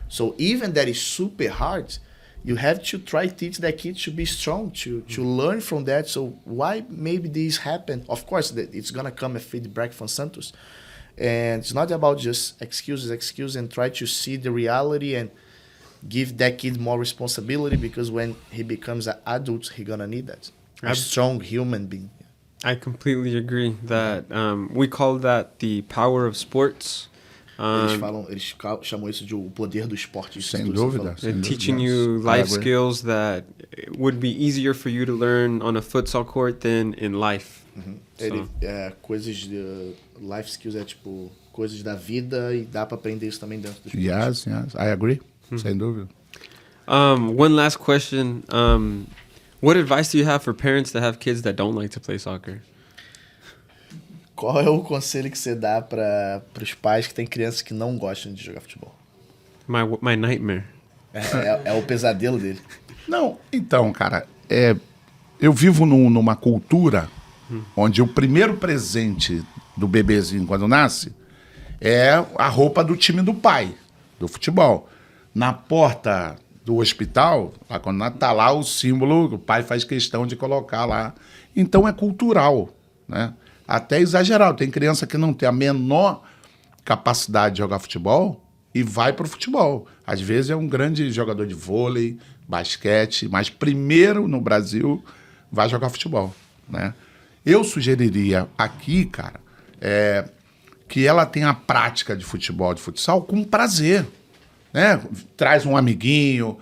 So even that is super hard, you have to try to teach that kid to be strong, to learn from that. So why maybe this happened? Of course, it's going to come a feedback from Santos. And it's not about just excuses, and try to see the reality and give that kid more responsibility, because when he becomes an adult, he's going to need that. A strong human being. I completely agree that we call that the power of sports. Eles chamam isso de o poder do esporte. Sem dúvida. Teaching you life skills that would be easier for you to learn on a futsal court than in life. So. Coisas de life skills é tipo coisas da vida, e dá para aprender isso também dentro do esporte. Yes, I agree. Sem dúvida. One last question. What advice do you have for parents that have kids that don't like to play soccer? Qual é o conselho que você dá para os pais que têm crianças que não gostam de jogar futebol? My nightmare. É o pesadelo dele. Não, então, cara, eu vivo numa cultura onde o primeiro presente do bebezinho quando nasce é a roupa do time do pai, do futebol. Na porta do hospital, lá quando tá lá o símbolo, o pai faz questão de colocar lá. Então é cultural, né? Até exagerado. Tem criança que não tem a menor capacidade de jogar futebol e vai pro futebol. Às vezes é um grande jogador de vôlei, basquete, mas primeiro no Brasil vai jogar futebol, né? Eu sugeriria aqui, cara, que ela tenha a prática de futebol, de futsal, com prazer. Né? Traz um amiguinho,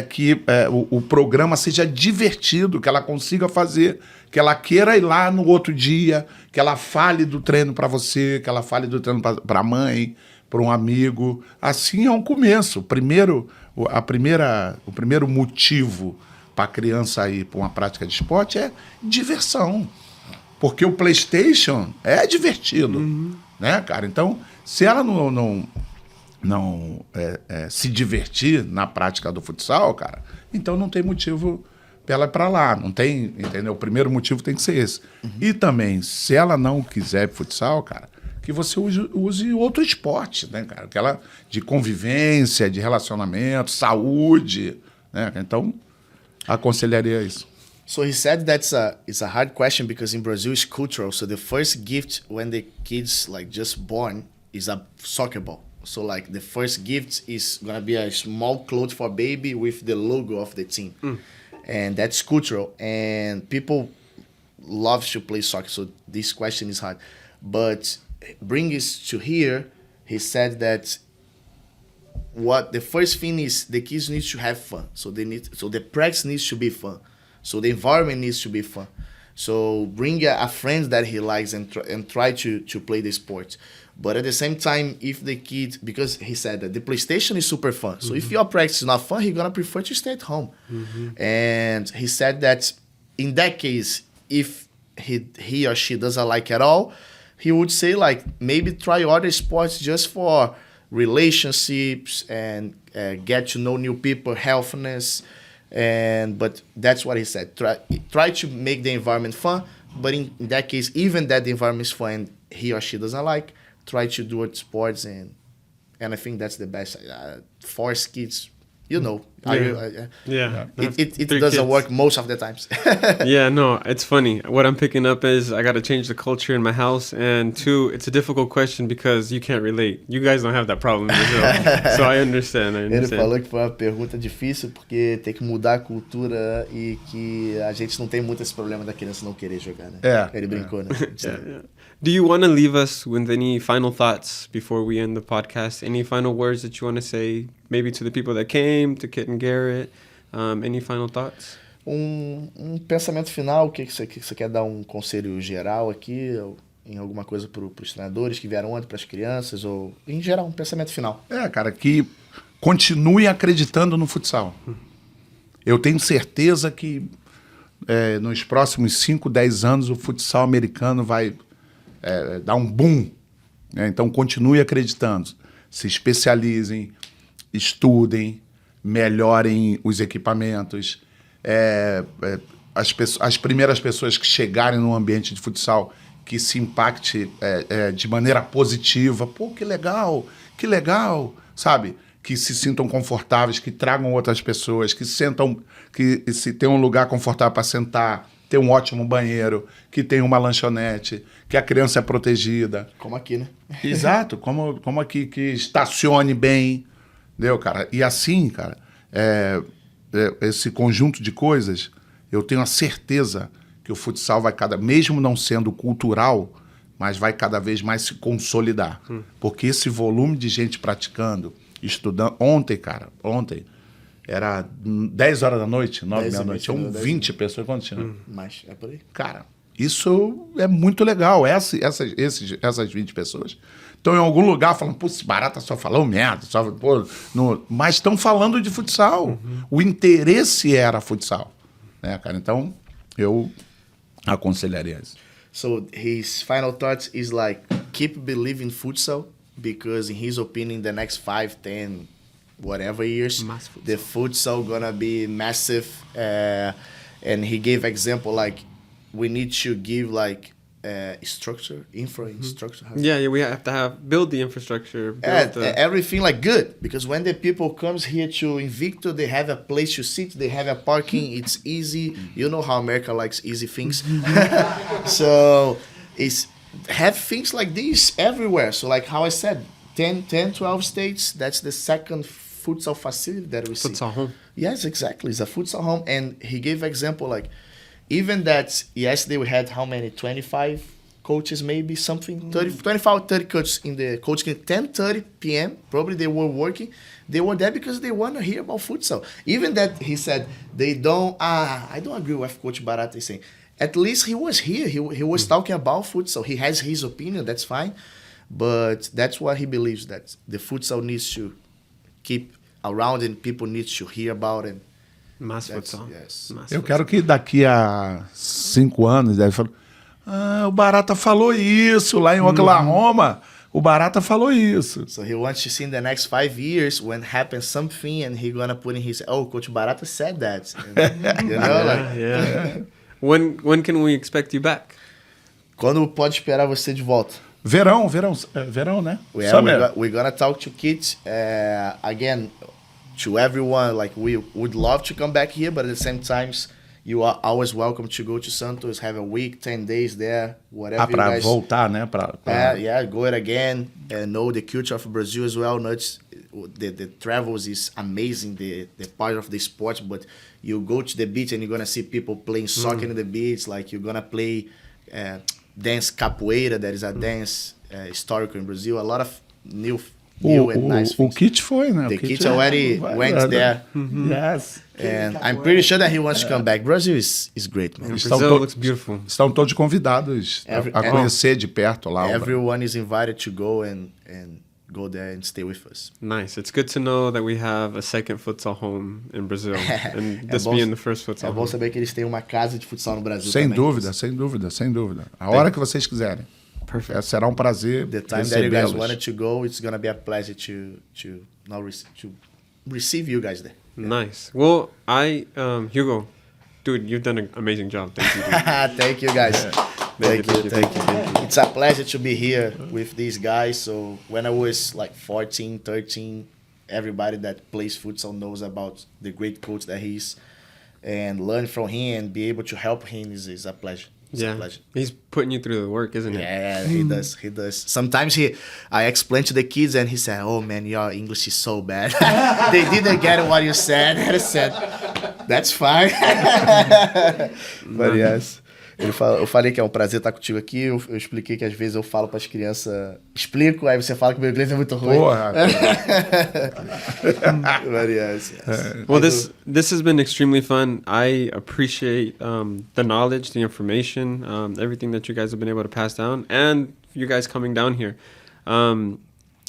que o programa seja divertido, que ela consiga fazer, que ela queira ir lá no outro dia, que ela fale do treino para você, que ela fale do treino para a mãe, para um amigo. Assim é um começo. O primeiro motivo para a criança ir para uma prática de esporte é diversão. Porque o PlayStation é divertido, né, cara? Então, se ela não se divertir na prática do futsal, cara, então não tem motivo para ela ir para lá. Não tem, entendeu? O primeiro motivo tem que ser esse. E também, se ela não quiser futsal, cara, que você use outro esporte, né, cara? Aquela de convivência, de relacionamento, saúde, né? Então, aconselharia isso. So he said it's a hard question, because in Brazil it's cultural. So the first gift when the kid's like just born is a soccer ball. So like the first gift is gonna be a small cloth for baby with the logo of the team. And that's cultural. And people love to play soccer. So this question is hard. But bring us to here, he said that what the first thing is, the kids need to have fun. So the practice needs to be fun. So the environment needs to be fun. So bring a friend that he likes and try to play the sport. But at the same time, if the kid, because he said that the PlayStation is super fun. So if your practice is not fun, he's going to prefer to stay at home. And he said that in that case, if he or she doesn't like at all, he would say like maybe try other sports just for relationships and get to know new people, healthiness. But that's what he said. Try to make the environment fun. But in that case, even that the environment is fun and he or she doesn't like, try to do it sports and I think that's the best. Force kids, you know. It doesn't work most of the times. Yeah, no, it's funny. What I'm picking up is I got to change the culture in my house, and two, it's a difficult question because you can't relate. You guys don't have that problem in Brazil, so I understand. Ele falou que foi uma pergunta difícil porque tem que mudar a cultura e que a gente não tem muito esse problema da criança não querer jogar, né? Ele brincou, né? Do you want to leave us with any final thoughts before we end the podcast? Any final words that you want to say, maybe to the people that came, to Kit and Garrett? Any final thoughts? Pensamento final, o que você quer dar um conselho geral aqui, em alguma coisa para os treinadores que vieram antes, para as crianças, ou em geral, um pensamento final? Cara, que continue acreditando no futsal. Eu tenho certeza que nos próximos 5, 10 anos o futsal americano vai dar um boom. Né? Então, continue acreditando. Se especializem, estudem, melhorem os equipamentos. As primeiras pessoas que chegarem no ambiente de futsal que se impacte de maneira positiva. Pô, que legal, sabe? Que se sintam confortáveis, que tragam outras pessoas, que se tem um lugar confortável para sentar, ter um ótimo banheiro, que tem uma lanchonete, que a criança é protegida. Como aqui, né? Exato, como aqui, que estacione bem, entendeu, cara? E assim, cara, esse conjunto de coisas, eu tenho a certeza que o futsal vai mesmo não sendo cultural, mas vai cada vez mais se consolidar. Porque esse volume de gente praticando, estudando... Ontem, era 10 horas da noite, 9 da noite, tinham 20 pessoas. Quanto tinha? Mais, é por aí. Cara, isso é muito legal. Essas 20 pessoas estão em algum lugar falando, pô, esse Barata só falou merda, mas estão falando de futsal. O interesse era futsal. Né, cara? Então, eu aconselharia isso. So, his final thoughts is like, keep believing futsal, because in his opinion, the next 5, 10... whatever years, the futsal gonna be massive, and he gave example like we need to give like infrastructure. Yeah, we have to build the infrastructure. Everything like good, because when the people comes here to Invicto, they have a place to sit, they have a parking, it's easy. You know how America likes easy things. So have things like this everywhere. So like how I said, 10, 12 states, that's the second futsal facility that we see. Futsal home. Yes, exactly. It's a futsal home. And he gave example like, even that yesterday we had how many? 25 coaches, maybe something? 25, 30 coaches in the coach camp. 10:30 p.m. Probably they were working. They were there because they want to hear about futsal. Even that he said they don't... I don't agree with Coach Barata saying. At least he was here. He was talking about futsal. He has his opinion. That's fine. But that's what he believes, that the futsal needs to keep around and people need to hear about it. Mass futsal. Yes. Eu quero que daqui a 5 anos deve falar, o Barata falou isso lá em Oklahoma. O Barata falou isso. So he wants to see in the next 5 years when happens something and he gonna put in his, Coach Barata said that. And, you know, yeah. When can we expect you back? Quando pode esperar você de volta? Verão, né? We're gonna talk to kids again, to everyone. Like, we would love to come back here, but at the same time, you are always welcome to go to Santos, have a week, 10 days there, whatever you pra guys... voltar, né? Go it again and know the culture of Brazil as well. The travels is amazing, the part of the sport, but you go to the beach and you're gonna see people playing soccer in the beach, like you're gonna play dance capoeira, that is a dance historical in Brazil. A lot of new new and nice O things. Kit foi, né? The O Kit already went there, Yes. and I'm pretty sure that he wants to come back. Brazil is great, man. Estão Brazil to- looks beautiful. Estão todos convidados a conhecer de perto lá. Everyone is invited to go and go there and stay with us. Nice. It's good to know that we have a second futsal home in Brazil, and this bom- being the first É futsal bom home. saber que eles têm uma casa de futsal no Brasil Sem também. dúvida, sem dúvida, sem dúvida. A hora que vocês quiserem. Perfect. Será um prazer The time that you guys recebê-los. wanted to go, it's gonna be a pleasure to receive you guys there. Nice. Well, Hugo, dude, you've done an amazing job. Thank you. Dude. Thank you guys. Thank you. Thank you. It's a pleasure to be here with these guys. So when I was like 14, 13, everybody that plays futsal knows about the great coach that he is. And learn from him and be able to help him is a pleasure. It's a Yeah, pleasure. he's putting you through the work, isn't it? Yeah, he does. He does. Sometimes I explain to the kids and he said, "Oh man, your English is so bad. They didn't get what you said." And I said, "That's fine." But yes. Eu falei que é um prazer estar contigo aqui. Eu expliquei que às vezes eu falo para as crianças, explico, aí você fala que meu inglês é muito ruim. Porra. But yes. Well, this has been extremely fun. I appreciate the knowledge, the information, everything that you guys have been able to pass down, and you guys coming down here.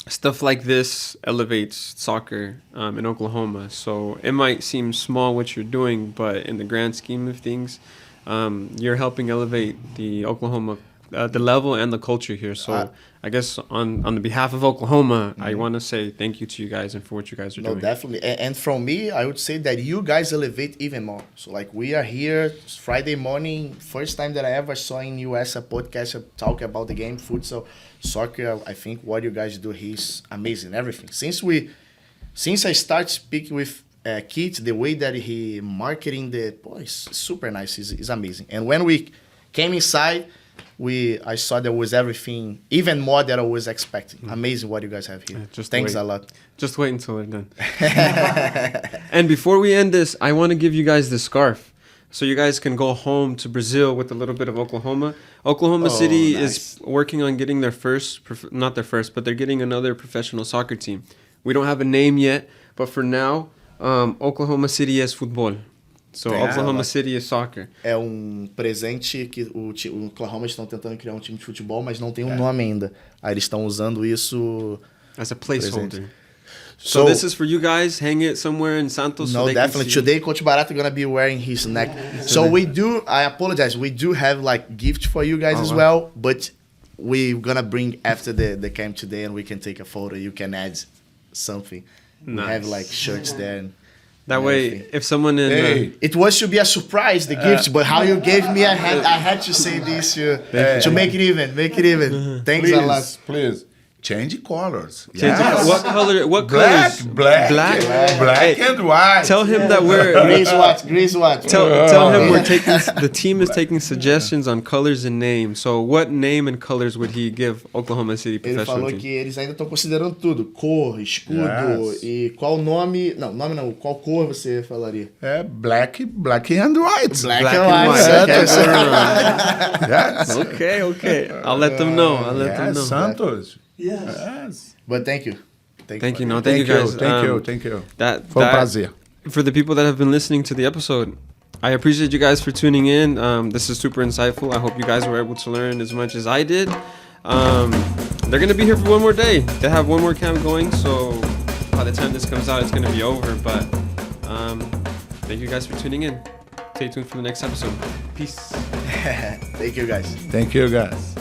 Stuff like this elevates soccer in Oklahoma. So it might seem small what you're doing, but in the grand scheme of things, you're helping elevate the Oklahoma, the level and the culture here. So I guess on the behalf of Oklahoma, I want to say thank you to you guys and for what you guys are No, doing. definitely. And from me, I would say that you guys elevate even more. So like we are here Friday morning, first time that I ever saw in US a podcast talk about the game, futsal, soccer. I think what you guys do here is amazing. Everything. Since I start speaking with Kit, the way that he marketing is super nice. Is amazing. And when we came inside, I saw there was everything, even more than I was expecting. Amazing what you guys have here. Just Thanks wait. a lot. Just wait until they're done. And before we end this, I want to give you guys this scarf. So you guys can go home to Brazil with a little bit of Oklahoma. Oklahoma City nice. is working on getting their first, not their first, but they're getting another professional soccer team. We don't have a name yet, but for now, Oklahoma City is football. So Oklahoma City is soccer. É presente que o Oklahoma estão tentando criar um time de futebol, mas não tem nome ainda. Aí eles estão usando isso. As a placeholder. So, So this is for you guys. Hang it somewhere in Santos. no, so they can definitely. see. Today, Coach Barata gonna be wearing his neck. So we do. I apologize. We do have like gift for you guys as well, but we're gonna bring after the camp today, and we can take a photo. You can add something. We have like shirts there. And That way, everything. if someone in Hey. It was to be a surprise, the gift, but how you gave me, I had to say this to make it even. Make it even. Thanks a lot. Please. Change colors. Change the Yes. what color? What Black, colors? black, Hey, and white. Tell him that we're. Grease what? Tell him we're taking. The team is taking suggestions on colors and names. So, what name and colors would he give Oklahoma City Ele professional falou team? que eles ainda estão considerando tudo. Cor, escudo Yes. e qual nome... Não, nome não. Qual cor você falaria? É black and white. Black Black and and white. white. Santos. Yes. Okay. I'll let them know. I'll let them Yes, know. Santos. Yes. Yes. But thank you. Thank you. for- No, thank you guys. Thank you. That Foi prazer. for the people that have been listening to the episode, I appreciate you guys for tuning in. This is super insightful. I hope you guys were able to learn as much as I did. They're going to be here for one more day. They have one more camp going, so by the time this comes out, it's going to be over. But thank you guys for tuning in. Stay tuned for the next episode. Peace. Thank you, guys. Thank you, guys.